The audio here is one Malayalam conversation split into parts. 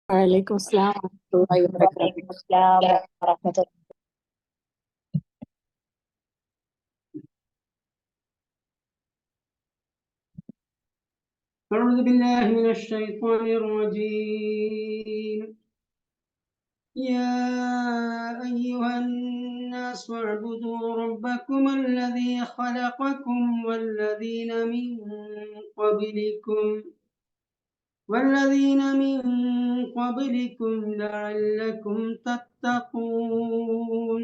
وعليكم السلام ورحمة الله وبركاته. وعليكم السلام ورحمة الله. أعوذ بالله من الشيطان الرجيم. يا أيها الناس اعبدوا ربكم الذي خلقكم والذين من قبلكم لعلكم تتقون.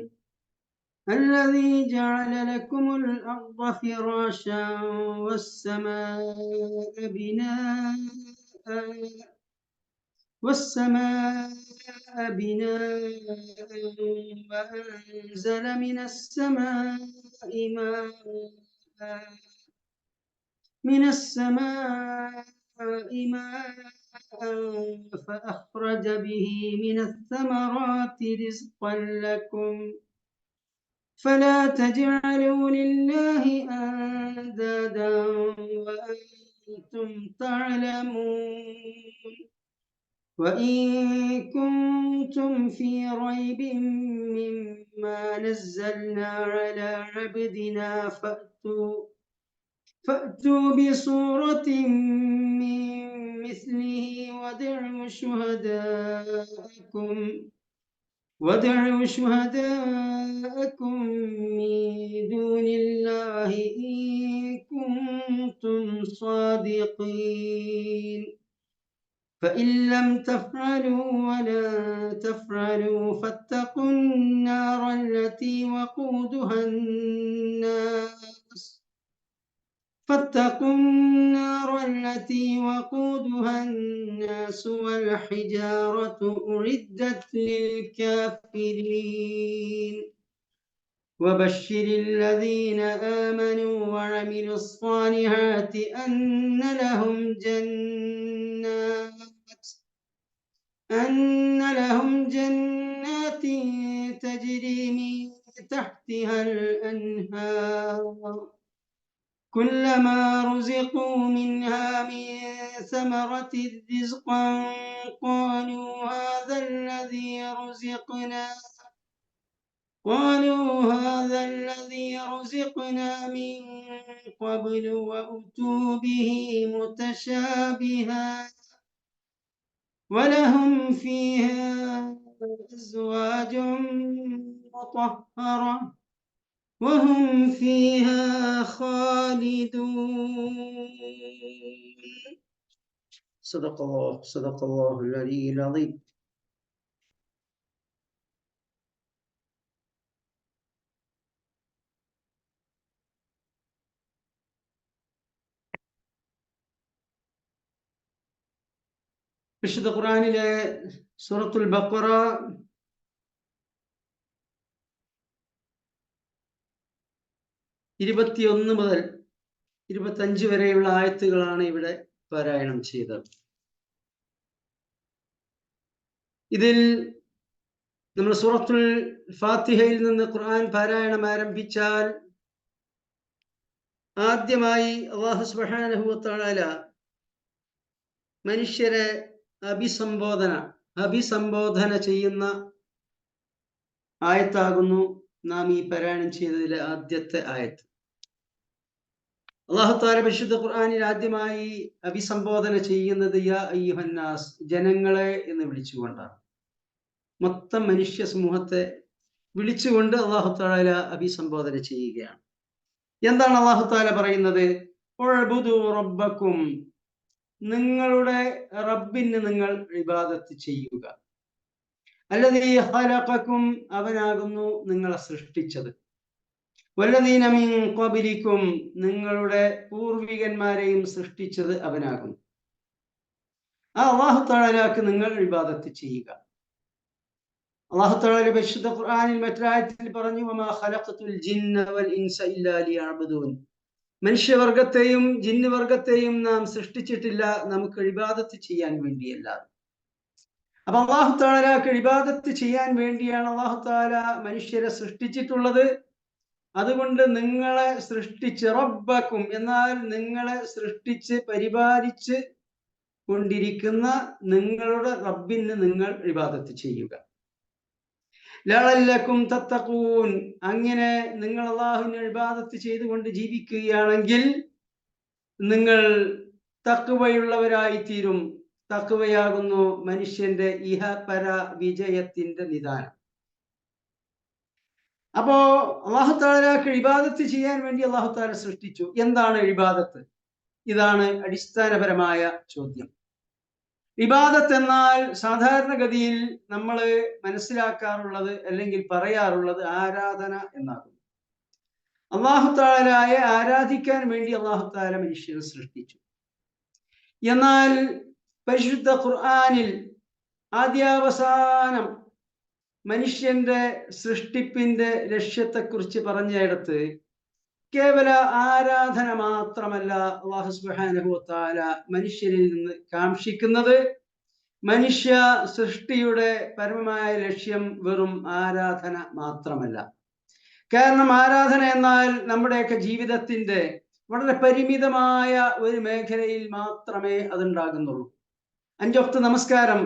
الذي جعل لكم الأرض فراشا والسماء بناء وأنزل من السماء ماء فأخرج به من الثمرات رزقا لكم فلا تجعلوا لله أندادا وأنتم تعلمون. وإن كنتم في ريب مما نزلنا على عبدنا فأتوا بسورة من مثله وادعوا شهداءكم من دون الله إن كنتم صادقين. فإن لم تفعلوا ولا تفعلوا فاتقوا النار التي وقودها الناس والحجارة أعدت للكافرين. وبشر الذين آمنوا وعملوا الصالحات أن لهم جنات تجري من تحتها الأنهار كلما رزقوا منها من ثمرة رزقا قالوا هذا الذي رزقنا من قبل وأتوا به متشابها ولهم فيها أزواج مطهرة وهم فيها خالدون. صدق الله العلي العظيم. വിശുദ്ധ ഖുർആനിലെ സൂറത്തുൽ ബഖറ 21 മുതൽ 25 വരെയുള്ള ആയത്തുകളാണ് ഇവിടെ പാരായണം ചെയ്തത്. ഇതിൽ നമ്മൾ സൂറത്തുൽ ഫാത്തിഹയിൽ നിന്ന് ഖുർആൻ പാരായണം ആരംഭിച്ചാൽ ആദ്യമായി അല്ലാഹു സുബ്ഹാനഹു വ തആല മനുഷ്യരെ അഭിസംബോധന ചെയ്യുന്ന ആയത്താകുന്നു നാം ഈ പാരായണം ചെയ്തതിലെ ആദ്യത്തെ ആയത്ത്. അല്ലാഹു തആല പരിശുദ്ധ ഖുർആനിൽ ആദ്യമായി അഭിസംബോധന ചെയ്യുന്നത് യാ അയ്യുഹന്നാസ്, ജനങ്ങളെ എന്ന് വിളിച്ചുകൊണ്ടാണ്. മൊത്തം മനുഷ്യ സമൂഹത്തെ വിളിച്ചുകൊണ്ട് അല്ലാഹു തആല അഭിസംബോധന ചെയ്യുകയാണ്. എന്താണ് അല്ലാഹു തആല പറയുന്നത്? ഉഅ്ബുദു റബ്ബക്കും, നിങ്ങളുടെ റബ്ബിന് നിങ്ങൾ ഇബാദത്ത് ചെയ്യുക. അല്ലദീ ഖലഖക്കും, അവനാകുന്നു നിങ്ങളെ സൃഷ്ടിച്ചത്. വല്ലദീന മിൻ ഖബലിക്കും, നിങ്ങളുടെ പൂർവികന്മാരെയും സൃഷ്ടിച്ചത് അവനാകുന്നു. ആ അല്ലാഹു തആലക്ക് നിങ്ങൾ ഇബാദത്ത് ചെയ്യുക. അല്ലാഹു തആല പരിശുദ്ധ ഖുർആനിൽ മറ്റൊരായത്തിൽ പറഞ്ഞു വമാ ഖലഖതുൽ ജിന്ന വൽ ഇൻസ ഇല്ലാ ലിയഅ്ബുദൂൻ, മനുഷ്യവർഗത്തെയും ജിന്നുവർഗത്തെയും നാം സൃഷ്ടിച്ചിട്ടില്ല നമുക്ക് ഇബാദത്ത് ചെയ്യാൻ വേണ്ടിയല്ല. അപ്പൊ അല്ലാഹു തആലക്ക് ഇബാദത്ത് ചെയ്യാൻ വേണ്ടിയാണ് അല്ലാഹു തആല മനുഷ്യരെ സൃഷ്ടിച്ചിട്ടുള്ളത്. അതുകൊണ്ട് നിങ്ങളെ സൃഷ്ടിച്ച് റബ്ബക്കും, എന്നാൽ നിങ്ങളെ സൃഷ്ടിച്ച് പരിപാലിച്ച് കൊണ്ടിരിക്കുന്ന നിങ്ങളുടെ റബ്ബിന് നിങ്ങൾ ഇബാദത്ത് ചെയ്യുക. ലഅല്ലക്കും തത്തഖൂൻ, അങ്ങനെ നിങ്ങൾ അല്ലാഹുവിനെ ഇബാദത്ത് ചെയ്തുകൊണ്ട് ജീവിക്കുകയാണെങ്കിൽ നിങ്ങൾ തഖ്വയുള്ളവരായി തീരും. തഖ്വയാകുന്നു മനുഷ്യന്റെ ഇഹപര വിജയത്തിന്റെ നിദാനം. അപ്പോ അല്ലാഹു തആലക്ക് ഇബാദത്ത് ചെയ്യാൻ വേണ്ടി അല്ലാഹു തആല സൃഷ്ടിച്ചു. എന്താണ് ഇബാദത്ത്? ഇതാണ് അടിസ്ഥാനപരമായ ചോദ്യം. ഇബാദത്ത് എന്നാൽ സാധാരണഗതിയിൽ നമ്മൾ മനസ്സിലാക്കാറുള്ളത് അല്ലെങ്കിൽ പറയാറുള്ളത് ആരാധന എന്നാകുന്നു. അല്ലാഹു തആലയെ ആരാധിക്കാൻ വേണ്ടി അല്ലാഹു തആല മനുഷ്യനെ സൃഷ്ടിച്ചു. എന്നാൽ പരിശുദ്ധ ഖുർആനിൽ ആദ്യാവസാനം മനുഷ്യന്റെ സൃഷ്ടിപ്പിന്റെ ലക്ഷ്യത്തെക്കുറിച്ച് പറഞ്ഞിടത്ത് കേവല ആരാധന മാത്രമല്ല അല്ലാഹു സുബ്ഹാനഹു വ തആല മനുഷ്യരിൽ നിന്ന് കാംക്ഷിക്കുന്നത്. മനുഷ്യ സൃഷ്ടിയുടെ പരമമായ ലക്ഷ്യം വെറും ആരാധന മാത്രമല്ല. കാരണം ആരാധന എന്നാൽ നമ്മുടെയൊക്കെ ജീവിതത്തിന്റെ വളരെ പരിമിതമായ ഒരു മേഖലയിൽ മാത്രമേ അതുണ്ടാകുന്നുള്ളൂ. 5 വക്ത് നമസ്കാരം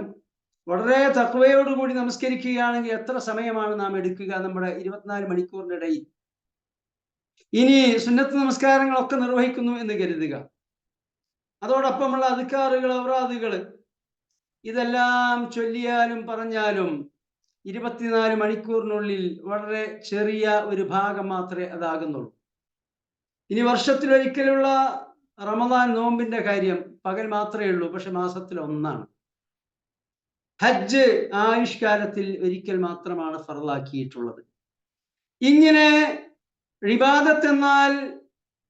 വളരെ തഖ്വയോടുകൂടി നമസ്കരിക്കുകയാണെങ്കിൽ എത്ര സമയമാണ് നാം എടുക്കുക നമ്മുടെ 24 മണിക്കൂറിനിടയിൽ? ഇനി സുന്നത്ത് നമസ്കാരങ്ങളൊക്കെ നിർവഹിക്കുന്നു എന്ന് കരുതുക. അതോടൊപ്പമുള്ള അദ്കാറുകൾ, ഔറാദുകൾ ഇതെല്ലാം ചൊല്ലിയാലും പറഞ്ഞാലും 24 മണിക്കൂറിനുള്ളിൽ വളരെ ചെറിയ ഒരു ഭാഗം മാത്രമേ അതാകുന്നുള്ളൂ. ഇനി വർഷത്തിലൊരിക്കലുള്ള റമദാൻ നോമ്പിന്റെ കാര്യം പകൽ മാത്രമേ ഉള്ളൂ, പക്ഷെ മാസത്തിൽ ഒന്നാണ്. ഹജ്ജ് ആയുഷ്കാലത്തിൽ ഒരിക്കൽ മാത്രമാണ് ഫർളാക്കിയിട്ടുള്ളത്. ഇങ്ങനെ ഇബാദത്ത് എന്നാൽ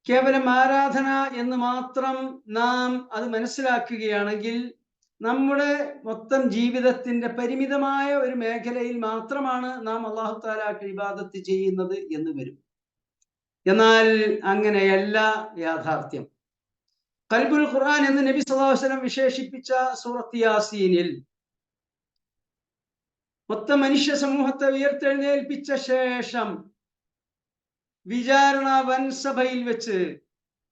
കേവലം ആരാധന എന്ന് മാത്രം നാം അത് മനസ്സിലാക്കുകയാണെങ്കിൽ നമ്മുടെ മൊത്തം ജീവിതത്തിന്റെ പരിമിതമായ ഒരു മേഖലയിൽ മാത്രമാണ് നാം അല്ലാഹു തആലക്ക് ഇബാദത്ത് ചെയ്യുന്നത് എന്ന് വരും. എന്നാൽ അങ്ങനെയല്ല യാഥാർത്ഥ്യം. ഖൽബുൽ ഖുർആൻ എന്ന് നബി സല്ലല്ലാഹു അലൈഹി വസല്ലം വിശേഷിപ്പിച്ച സൂറത്ത് യാസീനിൽ മൊത്തം മനുഷ്യ സമൂഹത്തെ ഉയർത്തെഴുന്നേൽപ്പിച്ച ശേഷം വിചാരണ വൻസഭയിൽ വെച്ച്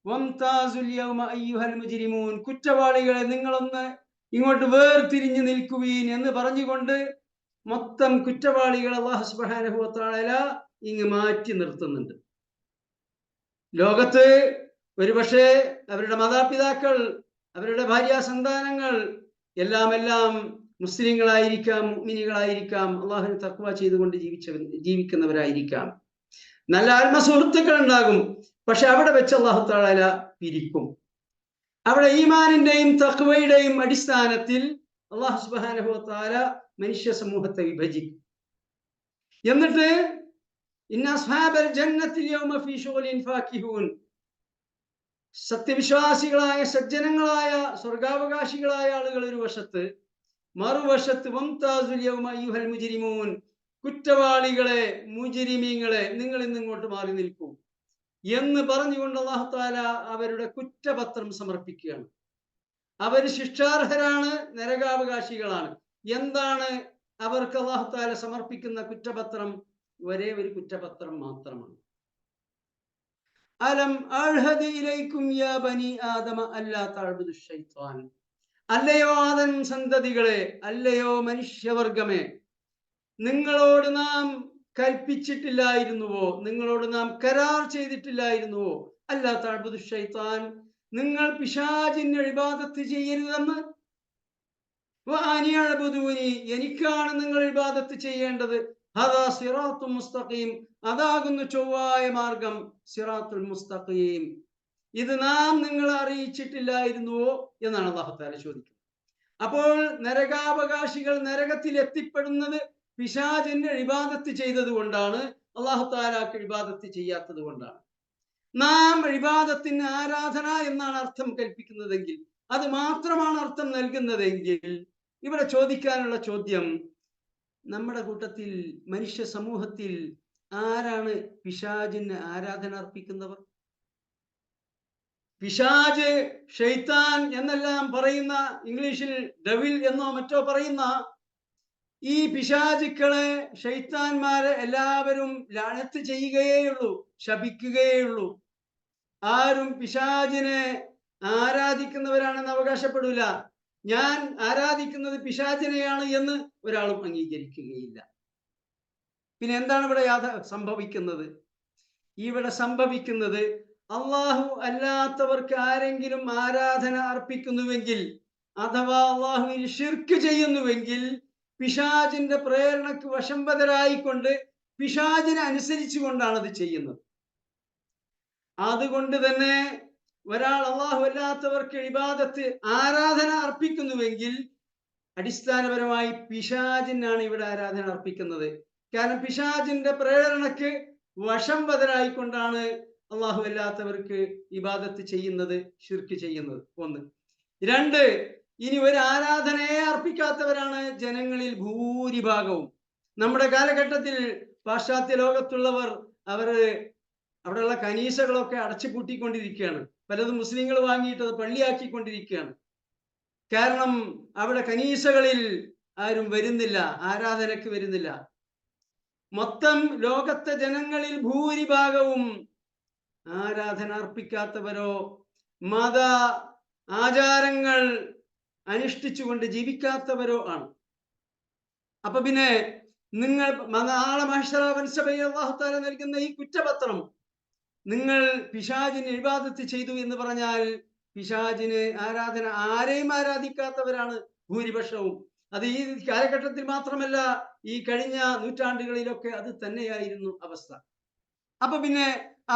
വംതാസുൽ യൗമ അയ്യുഹൽ മുജ്രിമൂൻ, കുറ്റവാളികളെ നിങ്ങളൊന്ന് ഇങ്ങോട്ട് വേർതിരിഞ്ഞു നിൽക്കുവീൻ എന്ന് പറഞ്ഞുകൊണ്ട് മൊത്തം കുറ്റവാളികളെ അല്ലാഹു സുബ്ഹാനഹു വ തആല ഇങ്ങ് മാറ്റി നിർത്തുന്നുണ്ട്. ലോകത്ത് ഒരുപക്ഷെ അവരുടെ മാതാപിതാക്കൾ, അവരുടെ ഭാര്യ സന്താനങ്ങൾ എല്ലാം മുസ്ലിങ്ങളായിരിക്കാം, മുഅ്മിനീകളായിരിക്കാം, അല്ലാഹുവിനെ തഖ്വ ചെയ്തുകൊണ്ട് ജീവിക്കുന്നവരായിരിക്കാം, നല്ല ആത്മസുഹൃത്തുക്കൾ ഉണ്ടാകും. പക്ഷെ അവിടെ വെച്ച് അല്ലാഹു തആല പിരിക്കും. അവിടെ ഈമാനിന്റെയും തഖ്വയുടെയും അടിസ്ഥാനത്തിൽ അല്ലാഹു സുബ്ഹാനഹു വ തആല മനുഷ്യ സമൂഹത്തെ വിഭജിക്കും. എന്നിട്ട് ഇന്ന അസ്ഹാബൽ ജന്നത്തി യൗമ ഫീ ശുഗ്ലിൻ ഫാകിഹൂൻ, സത്യവിശ്വാസികളായ സജ്ജനങ്ങളായ സ്വർഗാവകാശികളായ ആളുകൾ ഒരു വശത്ത്, മറുവശത്ത് വംതാസുൽ യൗമ അയ്യുഹൽ മുജ്രിമൂൻ, കുറ്റവാളികളെ, മുജ്രിമീങ്ങളെ നിങ്ങൾ ഇന്ന് ഇങ്ങോട്ട് മാറി നിൽക്കൂ എന്ന് പറഞ്ഞുകൊണ്ട് അല്ലാഹു തആല അവരുടെ കുറ്റപത്രം സമർപ്പിക്കുകയാണ്. അവർ ശിക്ഷാർഹരാണ്, നരകാവകാശികളാണ്. എന്താണ് അവർക്ക് അല്ലാഹു തആല സമർപ്പിക്കുന്ന കുറ്റപത്രം? ഒരേ ഒരു കുറ്റപത്രം മാത്രമാണ്. അലം അൽഹദി ഇലൈക്കും യാ ബനി ആദമ അല്ലാ തഅബ്ദു ശൈത്താൻ, അല്ലയോ ആദം സന്തതികളെ, അല്ലയോ മനുഷ്യവർഗമേ, നിങ്ങളോട് നാം കൽപ്പിച്ചിട്ടില്ലായിരുന്നുവോ, നിങ്ങളോട് നാം കരാർ ചെയ്തിട്ടില്ലായിരുന്നുവോ, അല്ലാ തഅബ്ദു ശൈത്താൻ, നിങ്ങൾ പിശാചിന് ഇബാദത്ത് ചെയ്യരുതെന്ന്. വഅനിഅബ്ദൂനി, എനിക്കാണ് നിങ്ങൾ ഇബാദത്ത് ചെയ്യേണ്ടത്. ഹദാ സിറാത്തുൽ മുസ്തഖീം, അതാകുന്നു ചൊവ്വായ മാർഗം, സിറാത്തുൽ മുസ്തഖീം. ഇത് നാം നിങ്ങളെ അറിയിച്ചിട്ടില്ലായിരുന്നുവോ എന്നാണ് അല്ലാഹു തആല ചോദിക്കുന്നത്. അപ്പോൾ നരകാവകാശികൾ നരകത്തിൽ എത്തിപ്പെടുന്നത് പിശാചിന്റെ ഇബാദത്ത് ചെയ്തത് കൊണ്ടാണ്, അല്ലാഹു തആലക്ക് ഇബാദത്ത് ചെയ്യാത്തത് കൊണ്ടാണ്. നാം ഇബാദത്തിന് ആരാധന എന്നാണ് അർത്ഥം കൽപ്പിക്കുന്നതെങ്കിൽ, അത് മാത്രമാണ് അർത്ഥം നൽകുന്നതെങ്കിൽ, ഇവിടെ ചോദിക്കാനുള്ള ചോദ്യം, നമ്മുടെ കൂട്ടത്തിൽ മനുഷ്യ സമൂഹത്തിൽ ആരാണ് പിശാചിന് ആരാധന അർപ്പിക്കുന്നവർ? പിശാച്, ഷെയ്ത്താൻ എന്നെല്ലാം പറയുന്ന, ഇംഗ്ലീഷിൽ ഡെവിൽ എന്നോ മറ്റോ പറയുന്ന ഈ പിശാചുക്കളെ, ഷെയ്ത്താന്മാരെ എല്ലാവരും ലാനത്ത് ചെയ്യുകയേയുള്ളൂ, ശപിക്കുകയുള്ളൂ. ആരും പിശാചിനെ ആരാധിക്കുന്നവരാണെന്ന് അവകാശപ്പെടില്ല. ഞാൻ ആരാധിക്കുന്നത് പിശാചിനെയാണ് എന്ന് ഒരാളും അംഗീകരിക്കുകയില്ല. പിന്നെ എന്താണ് ഇവിടെ സംഭവിക്കുന്നത്? ഇവിടെ സംഭവിക്കുന്നത്, അള്ളാഹു അല്ലാത്തവർക്ക് ആരെങ്കിലും ആരാധന അർപ്പിക്കുന്നുവെങ്കിൽ അഥവാ അള്ളാഹുവിൽ ശിർക്ക് ചെയ്യുന്നുവെങ്കിൽ പിശാചിന്റെ പ്രേരണക്ക് വശംവദരായിക്കൊണ്ട് പിശാചിനെ അനുസരിച്ചു കൊണ്ടാണ് അത് ചെയ്യുന്നത്. അതുകൊണ്ട് തന്നെ ഒരാൾ അള്ളാഹു അല്ലാത്തവർക്ക് ഇബാദത്ത് ആരാധന അർപ്പിക്കുന്നുവെങ്കിൽ അടിസ്ഥാനപരമായി പിശാചിനാണ് ഇവിടെ ആരാധന അർപ്പിക്കുന്നത്. കാരണം പിശാചിന്റെ പ്രേരണക്ക് വശംവദരായിക്കൊണ്ടാണ് അള്ളാഹു അല്ലാത്തവർക്ക് ഇബാദത്ത് ചെയ്യുന്നത്, ശിർക്ക് ചെയ്യുന്നത്. ഒന്ന്. രണ്ട്, ഇനി ഒരു ആരാധനയെ അർപ്പിക്കാത്തവരാണ് ജനങ്ങളിൽ ഭൂരിഭാഗവും. നമ്മുടെ കാലഘട്ടത്തിൽ പാശ്ചാത്യ ലോകത്തുള്ളവർ അവിടെയുള്ള കനീസകളൊക്കെ അടച്ചു പൂട്ടിക്കൊണ്ടിരിക്കുകയാണ്. പലതും മുസ്ലിങ്ങൾ വാങ്ങിയിട്ട് അത് പള്ളിയാക്കിക്കൊണ്ടിരിക്കുകയാണ്. കാരണം അവിടെ കനീസകളിൽ ആരും വരുന്നില്ല, ആരാധനക്ക് വരുന്നില്ല. മൊത്തം ലോകത്തെ ജനങ്ങളിൽ ഭൂരിഭാഗവും ആരാധന അർപ്പിക്കാത്തവരോ മത ആചാരങ്ങൾ അനുഷ്ഠിച്ചുകൊണ്ട് ജീവിക്കാത്തവരോ ആണ്. അപ്പൊ പിന്നെ നിങ്ങൾ നാളെ അല്ലാഹു തആല നൽകുന്ന ഈ കുറ്റപത്രം, നിങ്ങൾ പിശാചിന് ഇബാദത്ത് ചെയ്തു എന്ന് പറഞ്ഞാൽ പിശാചിന് ആരാധന, ആരെയും ആരാധിക്കാത്തവരാണ് ഭൂരിപക്ഷവും. അത് ഈ കാലഘട്ടത്തിൽ മാത്രമല്ല, ഈ കഴിഞ്ഞ നൂറ്റാണ്ടുകളിലൊക്കെ അത് തന്നെയായിരുന്നു അവസ്ഥ. അപ്പൊ പിന്നെ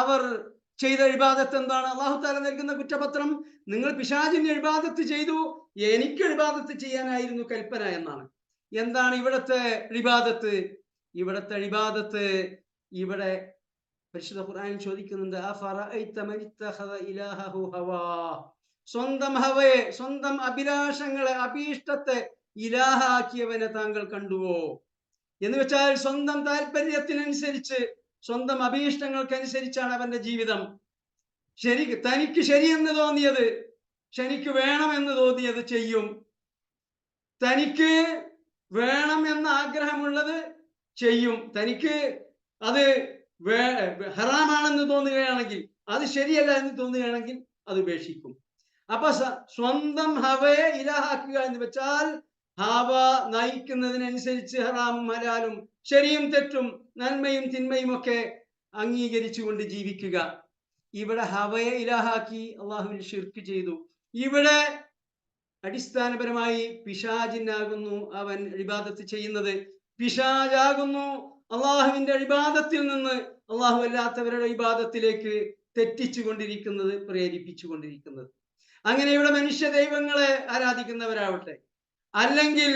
അവർ ചെയ്ത ഇബാദത്ത് എന്താണ്? അല്ലാഹു തആല നൽകുന്ന കുറ്റപത്രം, നിങ്ങൾ പിശാചിന് ഇബാദത്ത് ചെയ്തു, എനിക്ക് ഇബാദത്ത് ചെയ്യാനായിരുന്നു കൽപ്പന എന്നാണ്. എന്താണ് ഇവിടത്തെ ഇബാദത്ത്? ഇവിടത്തെ ഇബാദത്ത് ഇവിടെ പരിശുദ്ധ ഖുർആനിൽ ചോദിക്കുന്നുണ്ട്, സ്വന്തം ഹവയെ, സ്വന്തം അഭിലാഷങ്ങളെ, അഭീഷ്ടത്തെ ഇലാഹാക്കിയവനെ താങ്കൾ കണ്ടുവോ? എന്ന് വെച്ചാൽ സ്വന്തം താല്പര്യത്തിനനുസരിച്ച്, സ്വന്തം അഭീഷ്ടങ്ങൾക്കനുസരിച്ചാണ് അവന്റെ ജീവിതം. തനിക്ക് ശരിയെന്ന് തോന്നിയത്, തനിക്ക് വേണമെന്ന് തോന്നിയത് ചെയ്യും. തനിക്ക് വേണം എന്ന ആഗ്രഹമുള്ളത് ചെയ്യും. തനിക്ക് അത് ഹറാമാണെന്ന് തോന്നുകയാണെങ്കിൽ, അത് ശരിയല്ല എന്ന് തോന്നുകയാണെങ്കിൽ അത് ഉപേക്ഷിക്കും. അപ്പൊ സ്വന്തം ഹവയെ ഇലാഹാക്കുക എന്ന് വെച്ചാൽ ഹവ നയിക്കുന്നതിനനുസരിച്ച് ഹറാമും ഹലാലും ശരിയും തെറ്റും നന്മയും തിന്മയും ഒക്കെ അംഗീകരിച്ചുകൊണ്ട് ജീവിക്കുക. ഇവിടെ ഹവയെ ഇലാഹാക്കി അള്ളാഹുവിൽ ശിർക്ക് ചെയ്തു. ഇവിടെ അടിസ്ഥാനപരമായി പിശാചിനാകുന്നു അവൻ ഇബാദത്ത് ചെയ്യുന്നത്. പിശാചാകുന്നു അള്ളാഹുവിന്റെ ഇബാദത്തിൽ നിന്ന് അള്ളാഹു അല്ലാത്തവരുടെ ഇബാദത്തിലേക്ക് തെറ്റിച്ചു കൊണ്ടിരിക്കുന്നത്, പ്രേരിപ്പിച്ചു കൊണ്ടിരിക്കുന്നത്. അങ്ങനെ ഇവിടെ മനുഷ്യ ദൈവങ്ങളെ ആരാധിക്കുന്നവരാവട്ടെ, അല്ലെങ്കിൽ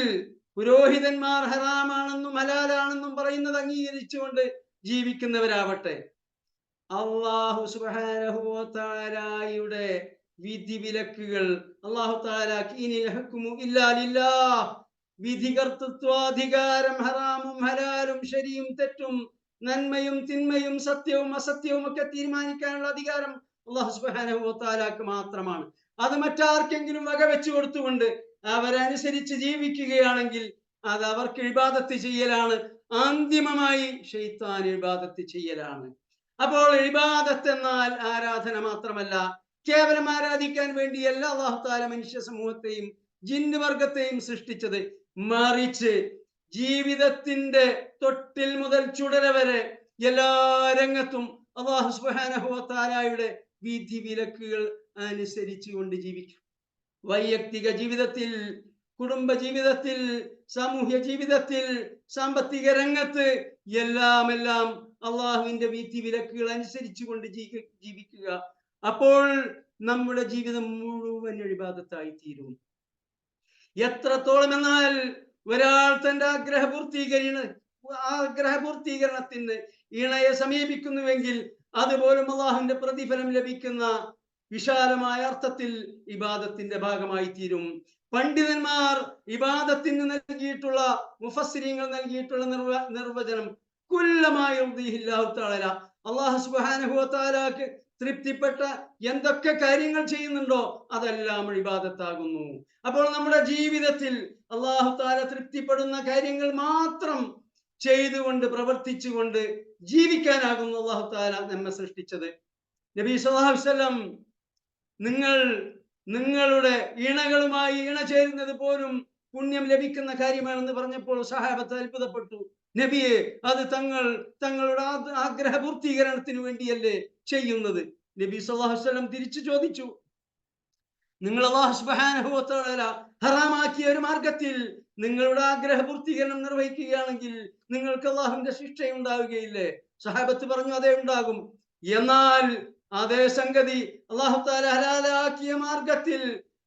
പുരോഹിതന്മാർ ഹറാമാണെന്നും ഹലാലാണെന്നും പറയുന്നത് അംഗീകരിച്ചുകൊണ്ട് ജീവിക്കുന്നവരാവട്ടെ, അല്ലാഹു സുബ്ഹാനഹു വ തആലയുടെ വിധി വിലക്കുകൾ അല്ലാഹു തആല ഇനിൽ ഹുക്മു ഇല്ലാ ലില്ലാഹ്, വിധികർത്തൃത്വാധികാരം, ഹറാമും ഹലാലും ശരിയും തെറ്റും നന്മയും തിന്മയും സത്യവും അസത്യവും ഒക്കെ തീരുമാനിക്കാനുള്ള അധികാരം അല്ലാഹു സുബ്ഹാനഹു വ തആലക്ക് മാത്രമാണ്. അത് മറ്റാർക്കെങ്കിലും വകവെച്ചു കൊടുത്തുകൊണ്ട് അവരനുസരിച്ച് ജീവിക്കുകയാണെങ്കിൽ അത് അവർക്ക് ഇബാദത്ത് ചെയ്യലാണ്. അന്തിമമായി ശൈത്താൻ ഇബാദത്ത് ചെയ്യലാണ്. അപ്പോൾ ഇബാദത്ത് എന്നാൽ ആരാധന മാത്രമല്ല, കേവലം ആരാധിക്കാൻ വേണ്ടിയല്ല അല്ലാഹു തആല മനുഷ്യ സമൂഹത്തെയും ജിന്ന് വർഗത്തെയും സൃഷ്ടിച്ചത്. മറിച്ച് ജീവിതത്തിന്റെ തൊട്ടിൽ മുതൽ ചുടല വരെ എല്ലാ രംഗത്തും അല്ലാഹു സുബ്ഹാനഹു വ തആലയുടെ വിധി വിലക്കുകൾ അനുസരിച്ചുകൊണ്ട് ജീവിക്കും. വൈയക്തിക ജീവിതത്തിൽ, കുടുംബ ജീവിതത്തിൽ, സാമൂഹ്യ ജീവിതത്തിൽ, സാമ്പത്തിക രംഗത്ത് എല്ലാം അള്ളാഹുവിന്റെ വിധി വിലക്കുകൾ അനുസരിച്ചുകൊണ്ട് ജീവിക്കുക. അപ്പോൾ നമ്മുടെ ജീവിതം മുഴുവൻ ഇബാദത്തായി തീരും. എത്രത്തോളം എന്നാൽ ഒരാൾ തന്റെ ആഗ്രഹപൂർത്തീകരണത്തിന് ഇണയെ സമീപിക്കുന്നുവെങ്കിൽ അതുപോലും അള്ളാഹുവിന്റെ പ്രതിഫലം ലഭിക്കുന്ന വിശാലമായ അർത്ഥത്തിൽ ഇബാദത്തിന്റെ ഭാഗമായി തീരും. പണ്ഡിതന്മാർ ഇബാദത്തിന് നൽകിയിട്ടുള്ള, മുഫസ്സിരീങ്ങൾ നൽകിയിട്ടുള്ള നിർവചനം കുല്ലമായ അല്ലാഹു സുബ്ഹാനഹു വ തആലക്ക് തൃപ്തിപ്പെട്ട എന്തൊക്കെ കാര്യങ്ങൾ ചെയ്യുന്നുണ്ടോ അതെല്ലാം ഇബാദത്താകുന്നു. അപ്പോൾ നമ്മുടെ ജീവിതത്തിൽ അല്ലാഹു തആല തൃപ്തിപ്പെടുന്ന കാര്യങ്ങൾ മാത്രം ചെയ്തുകൊണ്ട് പ്രവർത്തിച്ചുകൊണ്ട് ജീവിക്കാനാകുന്നു അല്ലാഹു തആല നമ്മെ സൃഷ്ടിച്ചത്. നബി സല്ലല്ലാഹു അലൈഹി വസല്ലം, നിങ്ങൾ നിങ്ങളുടെ ഇണകളുമായി ഇണ ചേരുന്നത് പോലും പുണ്യം ലഭിക്കുന്ന കാര്യമാണെന്ന് പറഞ്ഞപ്പോൾ സഹാബത്ത് അത്ഭുതപ്പെട്ടു. നബിയെ, അത് തങ്ങളുടെ ആഗ്രഹ പൂർത്തീകരണത്തിന് വേണ്ടിയല്ലേ ചെയ്യുന്നത്? നബി സല്ലല്ലാഹു അലൈഹി വസല്ലം തിരിച്ചു ചോദിച്ചു, നിങ്ങൾ അല്ലാഹു സുബ്ഹാനഹു വ തആല ഹറാമാക്കിയ ഒരു മാർഗത്തിൽ നിങ്ങളുടെ ആഗ്രഹ പൂർത്തീകരണം നിർവഹിക്കുകയാണെങ്കിൽ നിങ്ങൾക്ക് അല്ലാഹുവിന്റെ ശിക്ഷ ഉണ്ടാവുകയില്ലേ? സഹാബത്ത് പറഞ്ഞു, അതേ, ഉണ്ടാകും. എന്നാൽ അതേ സംഗതി അല്ലാഹു തആല ഹലാലാക്കിയ മാർഗത്തിൽ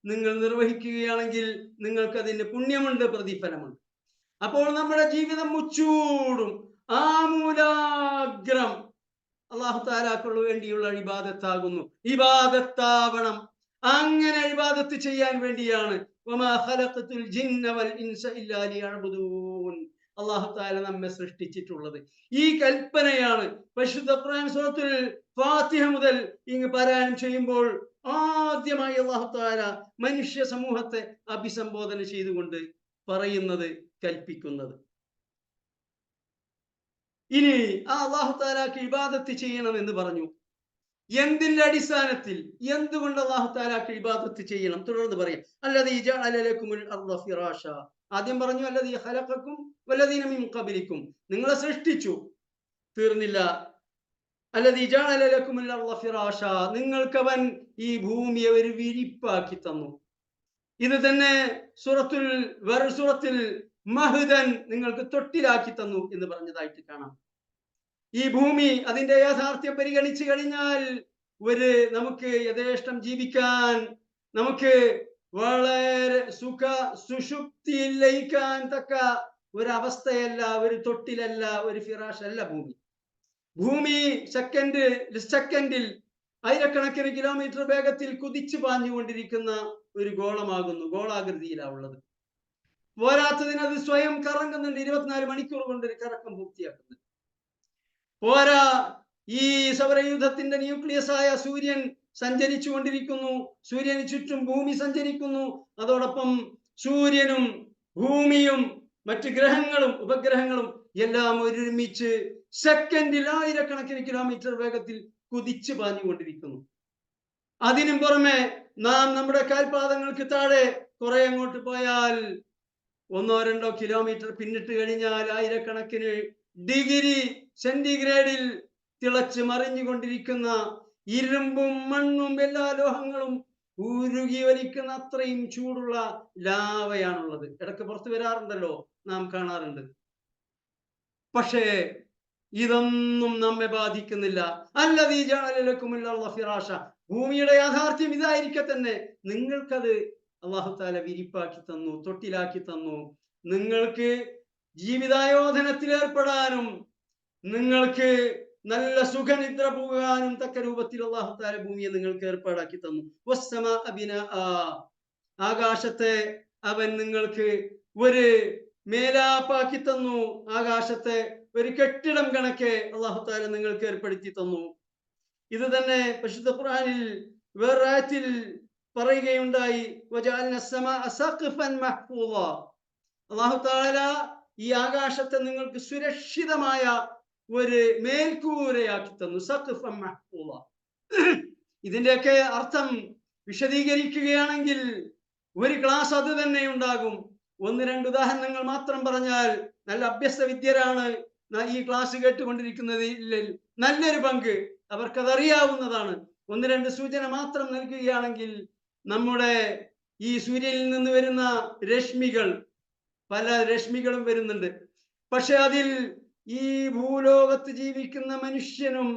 നിങ്ങൾ നിർവഹിക്കുകയാണെങ്കിൽ നിങ്ങൾക്ക് അതിന്റെ പുണ്യമുണ്ട്, പ്രതിഫലമുണ്ട്. അപ്പോൾ നമ്മുടെ ജീവിതം മുച്ചൂടും ആമൂലാഗ്രം അല്ലാഹു തആലാക്കുള്ള വേണ്ടിയുള്ള ഇബാദത്താകുന്നു. ഇബാദത്താവണം. അങ്ങനെ ഇബാദത്ത് ചെയ്യാൻ വേണ്ടിയാണ് വമാ ഖലഖതുൽ ജിന്ന വൽ ഇൻസ ഇല്ലാ ലിയഅ്ബുദൂൻ അല്ലാഹു തആല നമ്മെ സൃഷ്ടിച്ചിട്ടുള്ളത്. ഈ കൽപ്പനയാണ് പരിശുദ്ധ ഖുർആൻ സൂറത്തുൽ ഫാത്തിഹ മുതൽ ഇങ്ങ് പാരായണം ചെയ്യുമ്പോൾ ആദ്യമായി അല്ലാഹു തആല മനുഷ്യ സമൂഹത്തെ അഭിസംബോധന ചെയ്തുകൊണ്ട് പറയുന്നത്, കൽപ്പിക്കുന്നത്. ഇനി ആ അല്ലാഹു തആലക്ക് ഇബാദത്ത് ചെയ്യണം എന്ന് പറഞ്ഞു. എന്തിന്റെ അടിസ്ഥാനത്തിൽ, എന്തുകൊണ്ട് അല്ലാഹു തആലക്ക് ഇബാദത്ത് ചെയ്യണം? തുടർന്ന് പറയാം, അല്ലദീ ജഅല ലക്കുമുൽ അർള ഫിറാശ. ആദ്യം പറഞ്ഞു അല്ലദീ ഖലഖക്കും വല്ലദീന മിൻ ഖബലിക്കും, നിങ്ങളെ സൃഷ്ടിച്ചു. തീർന്നില്ല, അല്ലദീ ജഅല ലക്കുമുൽ അർള ഫിറാശ, നിങ്ങൾക്കവൻ ഈ ഭൂമിയെ ഒരു വിരിപ്പാക്കി തന്നു. ഇത് തന്നെ സൂറത്തിൽ മഹ്ദൻ, നിങ്ങൾക്ക് തൊട്ടിലാക്കി തന്നു എന്ന് പറഞ്ഞതായിട്ട് കാണാം. ഈ ഭൂമി അതിന്റെ യാഥാർത്ഥ്യം പരിഗണിച്ചു കഴിഞ്ഞാൽ നമുക്ക് യഥേഷ്ടം ജീവിക്കാൻ, നമുക്ക് വളരെ സുഷുപ്തിയിൽ ലയിക്കാൻ തക്ക ഒരവസ്ഥയല്ല, ഒരു തൊട്ടിലല്ല, ഒരു ഫിറാഷല്ല ഭൂമി. ഭൂമി സെക്കൻഡിൽ ആയിരക്കണക്കിന് കിലോമീറ്റർ വേഗത്തിൽ കുതിച്ചു പാഞ്ഞുകൊണ്ടിരിക്കുന്ന ഒരു ഗോളമാകുന്നു, ഗോളാകൃതിയിലാണുള്ളത്. പോരാത്തതിന് അത് സ്വയം കറങ്ങുന്നുണ്ട്, 24 മണിക്കൂർ കൊണ്ട് ഒരു കറക്കം പൂർത്തിയാക്കുന്നുണ്ട്. പോരാ, ഈ സൗരയൂഥത്തിന്റെ ന്യൂക്ലിയസ് ആയ സൂര്യൻ സഞ്ചരിച്ചു കൊണ്ടിരിക്കുന്നു, സൂര്യന് ചുറ്റും ഭൂമി സഞ്ചരിക്കുന്നു. അതോടൊപ്പം സൂര്യനും ഭൂമിയും മറ്റ് ഗ്രഹങ്ങളും ഉപഗ്രഹങ്ങളും എല്ലാം ഒരുമിച്ച് സെക്കൻഡിൽ ആയിരക്കണക്കിന് കിലോമീറ്റർ വേഗത്തിൽ കുതിച്ചു പാഞ്ഞുകൊണ്ടിരിക്കുന്നു. അതിനും പുറമെ നാം നമ്മുടെ കാൽപാദങ്ങൾക്ക് താഴെ കുറെ അങ്ങോട്ട് പോയാൽ 1-2 കിലോമീറ്റർ പിന്നിട്ട് കഴിഞ്ഞാൽ ആയിരക്കണക്കിന് ഡിഗ്രി സെന്റിഗ്രേഡിൽ തിളച്ച് മറിഞ്ഞുകൊണ്ടിരിക്കുന്ന ഇരുമ്പും മണ്ണും എല്ലാ ലോഹങ്ങളും ഉരുകി വലിക്കുന്ന അത്രയും ചൂടുള്ള ലാവയാണുള്ളത്. ഇടയ്ക്ക് പുറത്തു വരാറുണ്ടല്ലോ, നാം കാണാറുണ്ട്. പക്ഷേ ഇതൊന്നും നമ്മെ ബാധിക്കുന്നില്ല. അല്ലദീ ജഅല ലക്കുമുൽ അർള ഫിറാശ, ഭൂമിയുടെ യാഥാർത്ഥ്യം ഇതായിരിക്കെ തന്നെ നിങ്ങൾക്കത് അല്ലാഹു തആല വിരിപ്പാക്കി തന്നു, തൊട്ടിലാക്കി തന്നു. നിങ്ങൾക്ക് ജീവിതായോധനത്തിൽ ഏർപ്പെടാനും നിങ്ങൾക്ക് നല്ല സുഖനിദ്ര പോകാനും തക്ക രൂപത്തിൽ അല്ലാഹു തആല ഭൂമിയെ നിങ്ങൾക്ക് ഏർപ്പാടാക്കി തന്നു. വസ്സമാഅ ബിനാഅ, ആകാശത്തെ അവൻ നിങ്ങൾക്ക് ഒരു മേലാപ്പാക്കി തന്നു. ആകാശത്തെ ഒരു കെട്ടിടം കണക്കെ അല്ലാഹു തആല നിങ്ങൾക്ക് ഏർപ്പെടുത്തി തന്നു. ഇത് തന്നെ പരിശുദ്ധ ഖുർആനിൽ വേറൊരായത്തിൽ പറയുകയുണ്ടായി, വജഅൽന സമാഅ സഖഫൻ മഹ്ഫൂള. അല്ലാഹു തആല ഈ ആകാശത്തെ നിങ്ങൾക്ക് സുരക്ഷിതമായ ഒരു മേൽക്കൂരയാക്കി തന്നു. സഖഫൻ മഹ്ഫൂള. ഇതിന്റെയൊക്കെ അർത്ഥം വിശദീകരിക്കുകയാണെങ്കിൽ ഒരു ക്ലാസ് അത് തന്നെ ഉണ്ടാകും. 1-2 ഉദാഹരണങ്ങൾ മാത്രം പറഞ്ഞാൽ, നല്ല അഭ്യസ്ത വിദ്യരാണ് ഈ ക്ലാസ് കേട്ടുകൊണ്ടിരിക്കുന്നതിൽ നല്ലൊരു പങ്ക് അവർക്കതറിയാവുന്നതാണ്. 1-2 സൂചന മാത്രം നൽകുകയാണെങ്കിൽ, നമ്മുടെ ഈ സൂര്യനിൽ നിന്ന് വരുന്ന രശ്മികൾ, പല രശ്മികളും വരുന്നുണ്ട്. പക്ഷെ അതിൽ ഈ ഭൂലോകത്ത് ജീവിക്കുന്ന മനുഷ്യനും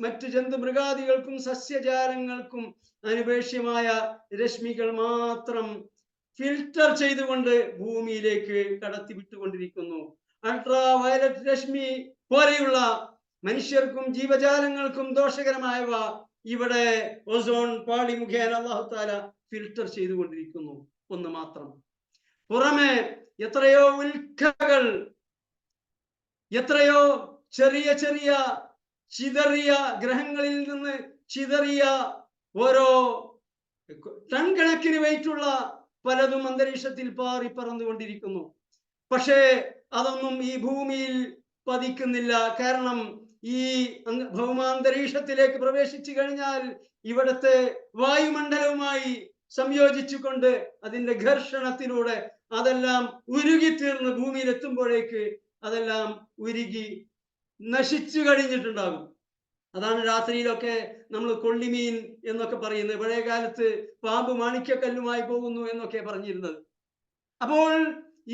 മറ്റു ജന്തുമൃഗാദികൾക്കും സസ്യജാലങ്ങൾക്കും അനുപേക്ഷ്യമായ രശ്മികൾ മാത്രം ഫിൽറ്റർ ചെയ്തുകൊണ്ട് ഭൂമിയിലേക്ക് കടത്തിവിട്ടുകൊണ്ടിരിക്കുന്നു. അൾട്രാ വയലറ്റ് രശ്മി പോലെയുള്ള മനുഷ്യർക്കും ജീവജാലങ്ങൾക്കും ദോഷകരമായവ ഇവിടെ ഓസോൺ പാളി മുഖേന അല്ലാഹു തആല ഫിൽറ്റർ ചെയ്തുകൊണ്ടിരിക്കുന്നു. ഒന്ന് മാത്രം. പുറമെ എത്രയോ ഉൽക്കകൾ, എത്രയോ ചെറിയ ചെറിയ ചിതറിയ ഗ്രഹങ്ങളിൽ നിന്ന് ചിതറിയ ഓരോ ടൺ കണക്കിന് വെയിറ്റുള്ള പലതും അന്തരീക്ഷത്തിൽ പാറി പറന്നുകൊണ്ടിരിക്കുന്നു. പക്ഷേ അതൊന്നും ഈ ഭൂമിയിൽ പതിക്കുന്നില്ല. കാരണം ഈ ഭൗമാന്തരീക്ഷത്തിലേക്ക് പ്രവേശിച്ചു കഴിഞ്ഞാൽ ഇവിടുത്തെ വായുമണ്ഡലവുമായി സംയോജിച്ചുകൊണ്ട് അതിന്റെ ഘർഷണത്തിലൂടെ അതെല്ലാം ഉരുകിത്തീർന്ന് ഭൂമിയിൽ എത്തുമ്പോഴേക്ക് അതെല്ലാം ഉരുകി നശിച്ചു കഴിഞ്ഞിട്ടുണ്ടാകും. അതാണ് രാത്രിയിലൊക്കെ നമ്മൾ കൊള്ളിമീൻ എന്നൊക്കെ പറയുന്നത്. പഴയ കാലത്ത് പാമ്പ് മാണിക്യക്കല്ലുമായി പോകുന്നു എന്നൊക്കെ പറഞ്ഞിരുന്നത്. അപ്പോൾ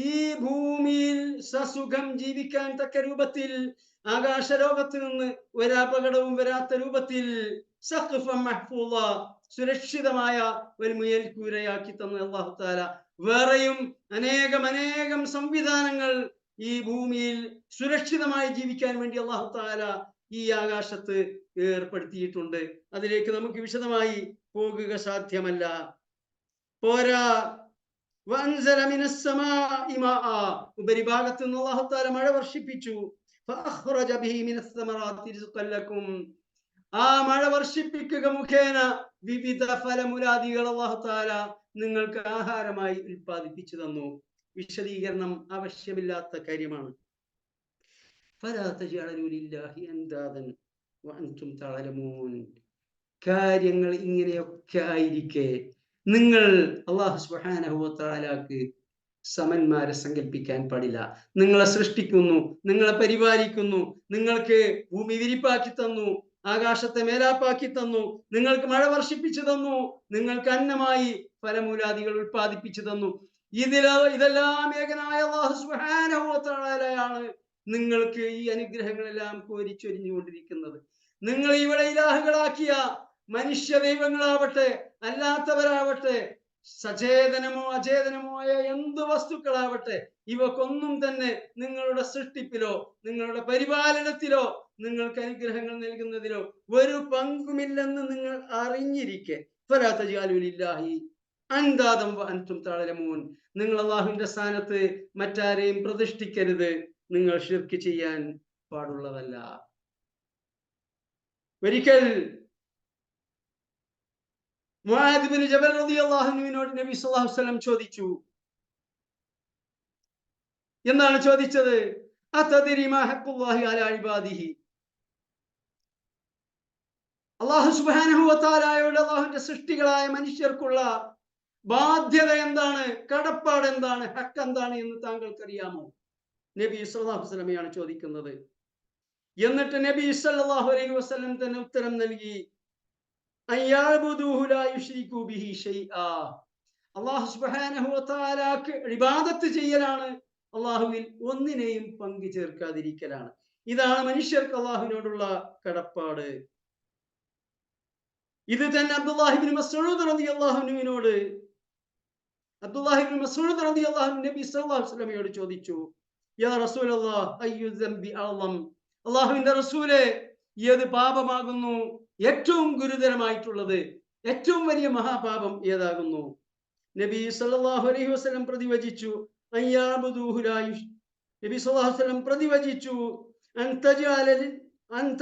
ഈ ഭൂമിയിൽ സസുഖം ജീവിക്കാൻ തക്ക രൂപത്തിൽ ആകാശലോകത്ത് നിന്ന് ഒരപകടവും വരാത്ത രൂപത്തിൽ സുരക്ഷിതമായ ഒരു മുയൽക്കൂരയാക്കി തന്ന അല്ലാഹു തആല വേറെയും അനേകം സംവിധാനങ്ങൾ ഈ ഭൂമിയിൽ സുരക്ഷിതമായി ജീവിക്കാൻ വേണ്ടി അല്ലാഹു തആല ഈ ആകാശത്ത് ഏർപ്പെടുത്തിയിട്ടുണ്ട്. അതിലേക്ക് നമുക്ക് വിശദമായി പോകുക സാധ്യമല്ല. പോരാ, ഉപരിഭാഗത്ത് നിന്ന് അല്ലാഹു തആല മഴ വർഷിപ്പിച്ചു. ആ മഴ വർഷിപ്പിക്കുക മുഖേന വിവിധ ഫലമുലാദികൾ അല്ലാഹു തആല നിങ്ങൾക്ക് ആഹാരമായി ഉൽപ്പാദിപ്പിച്ചു തന്നു. വിശദീകരണം ആവശ്യമില്ലാത്ത കാര്യമാണ്. കാര്യങ്ങൾ ഇങ്ങനെയൊക്കെ ആയിരിക്കെ നിങ്ങൾ അല്ലാഹു സുബ്ഹാനഹു വ തആലക്ക് സമന്മാരെ സങ്കല്പിക്കാൻ പാടില്ല. നിങ്ങളെ സൃഷ്ടിക്കുന്നു, നിങ്ങളെ പരിപാലിക്കുന്നു, നിങ്ങൾക്ക് ഭൂമി വിരിപ്പാക്കി തന്നു, ആകാശത്തെ മേലാപ്പാക്കി തന്നു, നിങ്ങൾക്ക് മഴ വർഷിപ്പിച്ചു തന്നു, നിങ്ങൾക്ക് അന്നമായി ഫലമൂലാദികൾ ഉൽപ്പാദിപ്പിച്ചു തന്നു. ഇതെല്ലാം ഏകനായ അല്ലാഹു സുബ്ഹാനഹു വ തആലയാണ് നിങ്ങൾക്ക് ഈ അനുഗ്രഹങ്ങളെല്ലാം കോരിച്ചൊരിഞ്ഞുകൊണ്ടിരിക്കുന്നത്. നിങ്ങൾ ഇവിടെ ഇലാഹുകളാക്കിയ മനുഷ്യ ദൈവങ്ങളാവട്ടെ അല്ലാത്തവരാവട്ടെ, സചേതനമോ അചേതനമോ ആയ എന്ത് വസ്തുക്കളാവട്ടെ, ഇവക്കൊന്നും തന്നെ നിങ്ങളുടെ സൃഷ്ടിപ്പിലോ നിങ്ങളുടെ പരിപാലനത്തിലോ നിങ്ങൾക്ക് അനുഗ്രഹങ്ങൾ നൽകുന്നതിലോ ഒരു പങ്കുമില്ലെന്ന് നിങ്ങൾ അറിഞ്ഞിരിക്കെ നിങ്ങൾ അല്ലാഹുവിന്റെ സ്ഥാനത്ത് മറ്റാരെയും പ്രതിഷ്ഠിക്കരുത്. നിങ്ങൾ ശിർക്ക് ചെയ്യാൻ പാടുള്ളതല്ല. ഒരിക്കൽ മുആദ് ഇബ്നു ജബൽ റളിയല്ലാഹു അൻഹുവിനോട് നബി സല്ലല്ലാഹു അലൈഹി വസല്ലം ചോദിച്ചു. എന്താണ് ചോദിച്ചത്? അതദരി മാ ഹഖ്ഖുല്ലാഹി അലാ ഇബാദിഹി, അല്ലാഹു സുബ്ഹാനഹു വ തആലയുടെ അല്ലാഹുവിന്റെ സൃഷ്ടികളായ മനുഷ്യർക്കുള്ള ബാധ്യത എന്താണ്, കടപ്പാട് എന്താണ്, ഹക്ക് എന്താണ് എന്ന് താങ്കൾക്കറിയാമോ? നബി സല്ലല്ലാഹു അലൈഹി വസല്ലമയാണ് ചോദിക്കുന്നത്. എന്നിട്ട് നബി സല്ലല്ലാഹു അലൈഹി വസല്ലം തന്നെ ഉത്തരം നൽകി, അല്ലാഹു സുബ്ഹാനഹു വ തആലക്ക് ഇബാദത്ത് ചെയ്യലാണ്, അല്ലാഹുവിൽ ഒന്നിനെയും പങ്കു ചേർക്കാതിരിക്കലാണ്. ഇതാണ് മനുഷ്യർക്ക് അല്ലാഹുവിനോടുള്ള കടപ്പാട്. ഇത് തന്നെ അബ്ദുല്ലാഹി ഇബ്നു മസ്ഊദ് റളിയല്ലാഹു അൻഹുവിനോട് നബി സല്ലല്ലാഹു അലൈഹി വസല്ലമയോട് ചോദിച്ചു. യാ റസൂലല്ലാഹ്, അയ്യു ദംബി അഅ്ളം, അല്ലാഹുവിന്റെ റസൂലേ, ഏത് പാപമാകുന്നു ഏറ്റവും ഗുരുതരമായിട്ടുള്ളത്, ഏറ്റവും വലിയ മഹാപാപം ഏതാകുന്നു? നബി സല്ലല്ലാഹു അലൈഹി വസല്ലം പ്രതിവചിച്ചു, നബി സല്ലല്ലാഹു അലൈഹി വസല്ലം പ്രതിവചിച്ചു, അൻ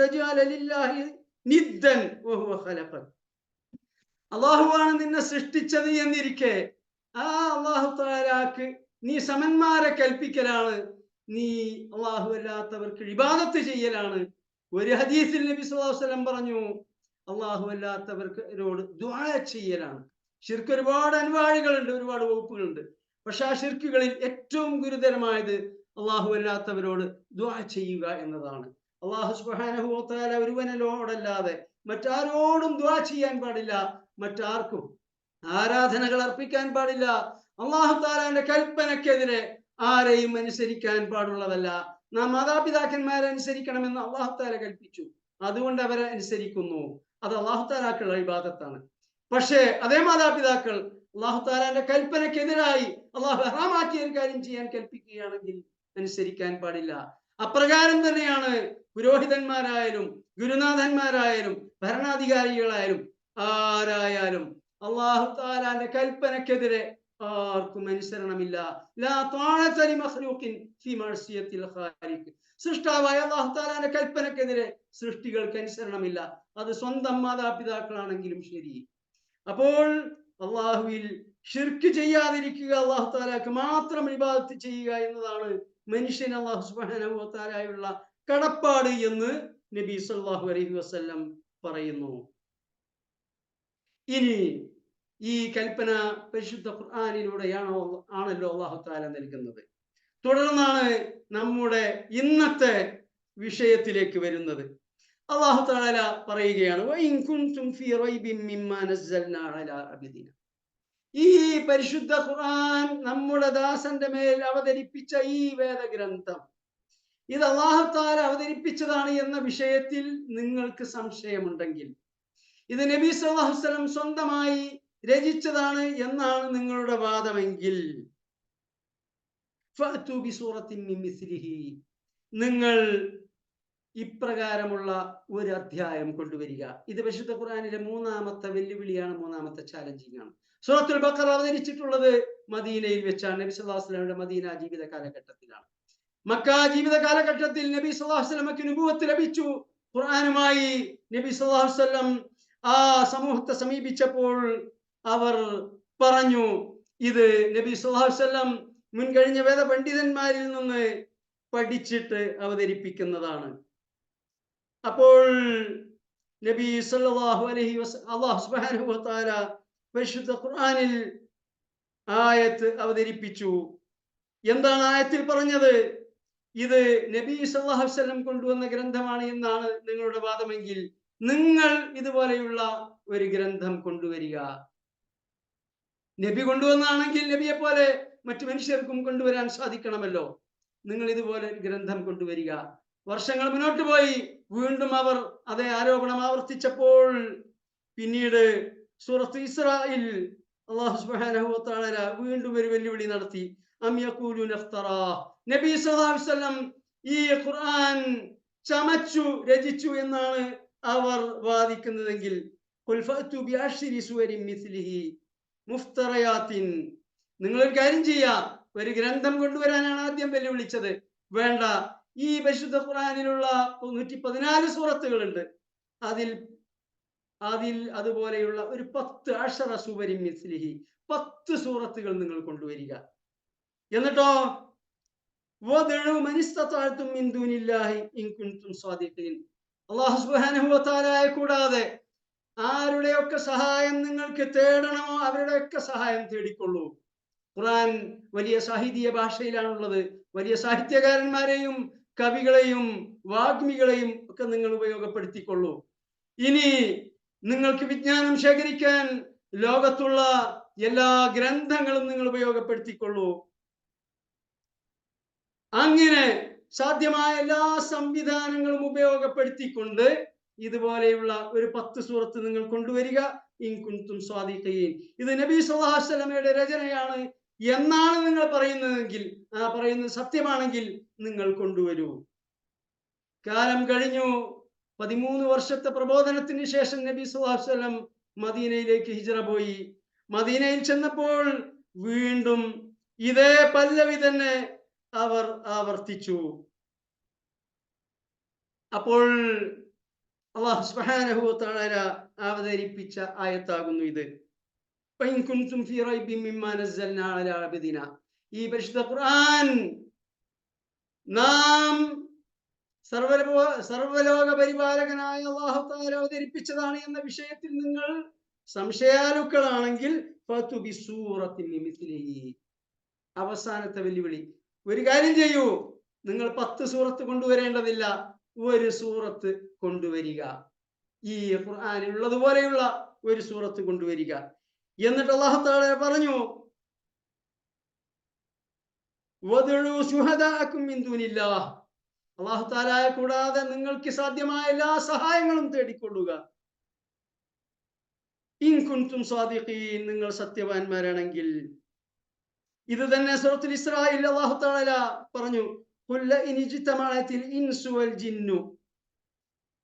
തജഅല ലില്ലാഹി നിദ്ദൻ വഹുവ ഖലഖക, അല്ലാഹുവാണ് നിന്നെ സൃഷ്ടിച്ചത് എന്നിരിക്കെ ആ അല്ലാഹു തആലക്ക് നീ സമന്മാരെ കൽപ്പിക്കലാണ്, നീ അല്ലാഹു അല്ലാത്തവർക്ക് ഇബാദത്ത് ചെയ്യലാണ്. ഒരു ഹദീസിൽ നബി സല്ലല്ലാഹു അലൈഹി വസല്ലം പറഞ്ഞു, അല്ലാഹു അല്ലാത്തവരോട് ദുആ ചെയ്യലാണ്. ശിർക്ക് ഒരുപാട് അൻവാഴുകളുണ്ട്, ഒരുപാട് വകുപ്പുകളുണ്ട്. പക്ഷെ ആ ശിർക്കുകളിൽ ഏറ്റവും ഗുരുതരമായത് അല്ലാഹു അല്ലാത്തവരോട് ദുആ ചെയ്യുക എന്നതാണ്. അല്ലാഹു സുബ്ഹാനഹു വ തആല ഒരുവനോടല്ലാതെ മറ്റാരോടും ദുആ ചെയ്യാൻ പാടില്ല, മറ്റാർക്കും ആരാധനകൾ അർപ്പിക്കാൻ പാടില്ല. അല്ലാഹു തആലയുടെ കൽപ്പനക്കെതിരെ ആരെയും അനുസരിക്കാൻ പാടുള്ളതല്ല. നാം മാതാപിതാക്കന്മാരെ അനുസരിക്കണമെന്ന് അല്ലാഹു തആല കൽപ്പിച്ചു, അതുകൊണ്ട് അവരെ അനുസരിക്കുന്നു. അത് അല്ലാഹു തആലക്കുള്ള ഇബാദത്താണ്. പക്ഷേ അതേ മാതാപിതാക്കൾ അല്ലാഹു തആലയുടെ കൽപ്പനക്കെതിരായി അല്ലാഹു ഹറാമാക്കിയ ഒരു കാര്യം ചെയ്യാൻ കൽപ്പിക്കുകയാണെങ്കിൽ അനുസരിക്കാൻ പാടില്ല. അപ്രകാരം തന്നെയാണ് പുരോഹിതന്മാരായാലും ഗുരുനാഥന്മാരായാലും ഭരണാധികാരികളായാലും ആരായാലും അല്ലാഹു തആലയുടെ കൽപ്പനക്കെതിരെ ആർക്കും അനുസരണമില്ല. ലാ ത്വാഅത ലിമഖ്ലൂഖിൻ ഫീ മഅസിയത്തിൽ ഖാലിഖ്, സൃഷ്ടാവായ അല്ലാഹു തആലയുടെ കൽപ്പനക്കെതിരെ സൃഷ്ടികൾക്ക് അനുസരണമില്ല, അത് സ്വന്തം മാതാപിതാക്കളാണെങ്കിലും ശരി. അപ്പോൾ അല്ലാഹുവിൽ ശിർക്ക് ചെയ്യാതിരിക്കുക, അല്ലാഹു തആലക്ക് മാത്രം ഇബാദത്ത് ചെയ്യുക എന്നതാണ് മനുഷ്യൻ അല്ലാഹു സുബ്ഹാനഹു വ തആലയുള്ള കടപ്പാട് എന്ന് നബി സല്ലല്ലാഹു അലൈഹി വസല്ലം പറയുന്നു. ഇനി ഈ കൽപ്പന പരിശുദ്ധ ആണല്ലോ അല്ലാഹു തആല നൽകുന്നത്. തുടർന്നാണ് നമ്മുടെ ഇന്നത്തെ വിഷയത്തിലേക്ക് വരുന്നത്. അല്ലാഹു തആല പറയുകയാണ്, വഇൻ കുൻതും ഫീ റൈബിൻ മിമ്മാ നസ്സൽനാ അലാ അബ്ദിന. ഈ പരിശുദ്ധ ഖുർആൻ നമ്മുടെ ദാസന്റെ മേൽ അവതരിപ്പിച്ച ഈ വേദഗ്രന്ഥം ഇത് അല്ലാഹു തആല അവതരിപ്പിച്ചതാണ് എന്ന വിഷയത്തിൽ നിങ്ങൾക്ക് സംശയമുണ്ടെങ്കിൽ, ഇത് നബി സല്ലല്ലാഹു അലൈഹി വസല്ലം സ്വന്തമായി രചിച്ചതാണ് എന്നാണ് നിങ്ങളുടെ വാദമെങ്കിൽ, ഫഅതു ബിസൂറത്തിൻ മിൻ മിസ്ലിഹി, നിങ്ങൾ ഇപ്രകാരമുള്ള ഒരു അധ്യായം കൊണ്ടുവരിക. ഇത് പരിശുദ്ധ ഖുർആനിലെ മൂന്നാമത്തെ വെല്ലുവിളിയാണ്, മൂന്നാമത്തെ ചാലഞ്ചിങ് ആണ്. സൂറത്തുൽ ബഖറ അവതരിച്ചിട്ടുള്ളത് മദീനയിൽ വെച്ചാണ്, നബി സല്ലല്ലാഹു അലൈഹി വസല്ലമയുടെ മദീന ജീവിത കാലഘട്ടത്തിലാണ്. മക്ക ജീവിത കാലഘട്ടത്തിൽ നബി സല്ലല്ലാഹു അലൈഹി വസല്ലമയ്ക്ക് നുബുവത്ത് ലഭിച്ചു. ഖുർആനുമായി നബി സല്ലല്ലാഹു അലൈഹി വസല്ലം ആ സമൂഹത്തെ സമീപിച്ചപ്പോൾ അവർ പറഞ്ഞു, ഇത് നബി സല്ലല്ലാഹു അലൈഹി വസല്ലം മുൻകഴിഞ്ഞ വേദ പണ്ഡിതന്മാരിൽ നിന്ന് പഠിച്ചിട്ട് അവതരിപ്പിക്കുന്നതാണ്. അപ്പോൾ നബി സല്ലല്ലാഹു അലൈഹി വസല്ലം അല്ലാഹു സുബ്ഹാനഹു വ തആല പരിശുദ്ധ ഖുർആനിൽ ആയത്ത് അവതരിപ്പിച്ചു. എന്താണ് ആയത്തിൽ പറഞ്ഞത്? ഇത് നബി സല്ലല്ലാഹു അലൈഹി വസല്ലം കൊണ്ടുവന്ന ഗ്രന്ഥമാണ് എന്നാണ് നിങ്ങളുടെ വാദമെങ്കിൽ, നിങ്ങൾ ഇതുപോലെയുള്ള ഒരു ഗ്രന്ഥം കൊണ്ടുവരിക. നബി കൊണ്ടുവന്നാണെങ്കിൽ നബിയെ പോലെ മറ്റു മനുഷ്യർക്കും കൊണ്ടുവരാൻ സാധിക്കണമല്ലോ. നിങ്ങൾ ഇതുപോലെ ഒരു ഗ്രന്ഥം കൊണ്ടുവരിക. വർഷങ്ങൾ മുന്നോട്ട് പോയി, വീണ്ടും അവർ അതേ ആരോപണം ആവർത്തിച്ചപ്പോൾ പിന്നീട് സൂറത്ത് ഇസ്രായിൽ അല്ലാഹു സുബ്ഹാനഹു വ തആല വീണ്ടും ഒരു വെല്ലുവിളി നടത്തി. അം യഖൂലൂന ഇഫ്തറാ, നബി സല്ലല്ലാഹു അലൈഹി വസല്ലം ഈ ഖുർആൻ ചമച്ചു രചിച്ചു എന്നാണ് അവർ വാദിക്കുന്നതെങ്കിൽ, ഖുൽ ഫഅതു ബിഅശ്രി സൂവരിൻ മിസ്ലിഹി മുഫ്തറയാത്തിൻ, നിങ്ങളൊരു കാര്യം ചെയ്യുക, ഒരു ഗ്രന്ഥം കൊണ്ടുവരാനാണ് ആദ്യം വെല്ലുവിളിച്ചത്. വേണ്ട, ഈ പരിശുദ്ധ ഖുർആനിലുള്ള 114 സൂറത്തുകളുണ്ട്, അതിൽ അതുപോലെയുള്ള ഒരു 10 അശറ സൂവരിൻ മിസ്ലിഹി 10 സൂറത്തുകൾ നിങ്ങൾ കൊണ്ടുവരിക. എന്നിട്ടോ വദഉ മൻ ഇസ്തതഅതും മിൻ ദൂനില്ലാഹി ഇൻ കുൻതും സ്വാദിഖീൻ, അല്ലാഹു സുബ്ഹാനഹു വ തആലയെ കൂടാതെ ആരുടെയൊക്കെ സഹായം നിങ്ങൾക്ക് തേടണമോ അവരുടെയൊക്കെ സഹായം തേടിക്കൊള്ളൂ. ഖുർആൻ വലിയ സാഹിത്യ ഭാഷയിലാണുള്ളത്. വലിയ സാഹിത്യകാരന്മാരെയും കവികളെയും വാഗ്മികളെയും ഒക്കെ നിങ്ങൾ ഉപയോഗപ്പെടുത്തിക്കൊള്ളൂ. ഇനി നിങ്ങൾക്ക് വിജ്ഞാനം ശേഖരിക്കാൻ ലോകത്തുള്ള എല്ലാ ഗ്രന്ഥങ്ങളും നിങ്ങൾ ഉപയോഗപ്പെടുത്തിക്കൊള്ളൂ. അങ്ങനെ സാധ്യമായ എല്ലാ സംവിധാനങ്ങളും ഉപയോഗപ്പെടുത്തിക്കൊണ്ട് ഇതുപോലെയുള്ള ഒരു 10 സൂറത്ത് നിങ്ങൾ കൊണ്ടുവരിക. ഇൻ കുൻതും സ്വാദിഖീൻ, ഇത് നബി സല്ലല്ലാഹു അലൈഹി വസല്ലമയുടെ രചനയാണ് എന്നാണ് നിങ്ങൾ പറയുന്നതെങ്കിൽ, ആ പറയുന്നത് സത്യമാണെങ്കിൽ നിങ്ങൾ കൊണ്ടുവരൂ. കാലം കഴിഞ്ഞു. 13 വർഷത്തെ പ്രബോധനത്തിന് ശേഷം നബി സല്ലല്ലാഹു അലൈഹി വസല്ലം മദീനയിലേക്ക് ഹിജ്റ പോയി. മദീനയിൽ ചെന്നപ്പോൾ വീണ്ടും ഇതേ പല്ലവി തന്നെ അവർ ആവർത്തിച്ചു. അപ്പോൾ അല്ലാഹു സുബ്ഹാനഹു വ തആല അവതരിപ്പിച്ച ആയത്താകുന്നു ഇത്. വഇൻ കുൻതും ഫീ റൈബിൻ മിമ്മാ നസ്സൽനാ അലാ അബ്ദിന, ഈ പരിശുദ്ധ ഖുർആൻ നാം സർവലോക പരിപാലകനായ അല്ലാഹു തആല അവതരിപ്പിച്ചതാണ് എന്ന വിഷയത്തിൽ നിങ്ങൾ സംശയാലുക്കളാണെങ്കിൽ ഫഅതു ബിസൂറത്തിൻ മിൻ മിസ്ലിഹി, അവസാനത്തെ വെല്ലുവിളി, ഒരു കാര്യം ചെയ്യൂ, നിങ്ങൾ 10 സൂറത്ത് കൊണ്ടുവരേണ്ടതില്ല, ഒരു സൂറത്ത് കൊണ്ടുവരിക. ഈ ഖുർആനിൽ ഉള്ളതുപോലെയുള്ള ഒരു സൂറത്ത് കൊണ്ടുവരിക. എന്നിട്ട് അല്ലാഹു തആല പറഞ്ഞു, വദഉ ശുഹദാഅകും മിൻ ദൂനില്ലാഹ്, അല്ലാഹു തആലയെ കൂടാതെ നിങ്ങൾക്ക് സാധ്യമായ എല്ലാ സഹായങ്ങളും തേടിക്കൊള്ളുക. ഇൻ കുൻതും സ്വാദിഖീൻ, നിങ്ങൾ സത്യവാന്മാരാണെങ്കിൽ. ഇത് തന്നെ സൂറത്തുൽ ഇസ്രായിൽ അല്ലാഹു തആല പറഞ്ഞു, ഖുൽ ഇൻ ഇജ്തമഅത്തിൽ ഇൻസു വൽ ജിന്നു,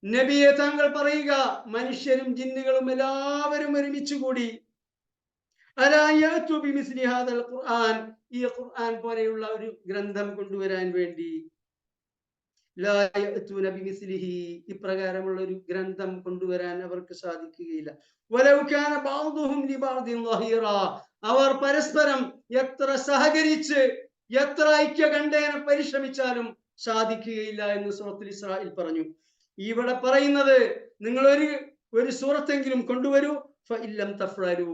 നബിയെ താങ്കൾ പറയുക, മനുഷ്യരും ജിന്നുകളും എല്ലാവരും ഒരുമിച്ച് കൂടി അലാ യഅതു ബിമിസ്ലി ഹാദൽ ഖുർആൻ, ഈ ഖുർആൻ പോലെയുള്ള ഒരു ഗ്രന്ഥം കൊണ്ടുവരാൻ വേണ്ടി, ലാ യഅതുന ബിമിസ്ലിഹി, ഇപ്രകാരമുള്ള ഒരു ഗ്രന്ഥം കൊണ്ടുവരാൻ അവർക്ക് സാധിക്കുകയില്ല. വലൗ കാന ബഅദുഹും ലിബഅദിൻ ളഹീറാ, അവർ പരസ്പരം എത്ര സഹകരിച്ച് എത്ര ഐക്യകണ്ഠേന പരിശ്രമിച്ചാലും സാധിക്കുകയില്ല എന്ന് സൂറത്തുൽ ഇസ്രായിൽ പറഞ്ഞു. ഇവിടെ പറയുന്നത്, നിങ്ങൾ ഒരു സൂറത്തെങ്കിലും കൊണ്ടുവരൂ. ഫഇല്ലം തഫ്അലൂ,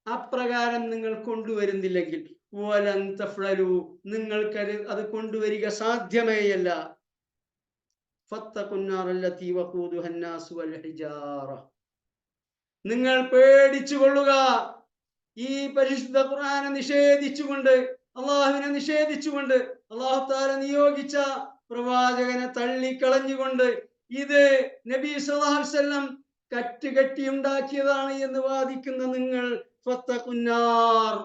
അപ്രകാരം നിങ്ങൾ കൊണ്ടുവരുന്നില്ലെങ്കിൽ വലൻ തഫ്അലു, നിങ്ങൾക്ക് അത് കൊണ്ടുവരിക സാധ്യമേയല്ല. ഫത്തഖുന്നാർ അല്ലതി വഖൂദുഹ അന്നാസു വൽ ഹിജാറ, നിങ്ങൾ പേടിച്ചു കൊള്ളുക. ഈ പരിശുദ്ധ ഖുർആനെ നിഷേധിച്ചുകൊണ്ട്, അള്ളാഹുവിനെ നിഷേധിച്ചുകൊണ്ട്, അള്ളാഹു തആല നിയോഗിച്ച പ്രവാചകനെ തള്ളിക്കളഞ്ഞുകൊണ്ട്, ഇത് നബി സല്ലല്ലാഹു അലൈഹി വസല്ലം കെട്ടിയുണ്ടാക്കിയതാണ് എന്ന് വാദിക്കുന്ന നിങ്ങൾ, ഫത്തഖുന്നാർ,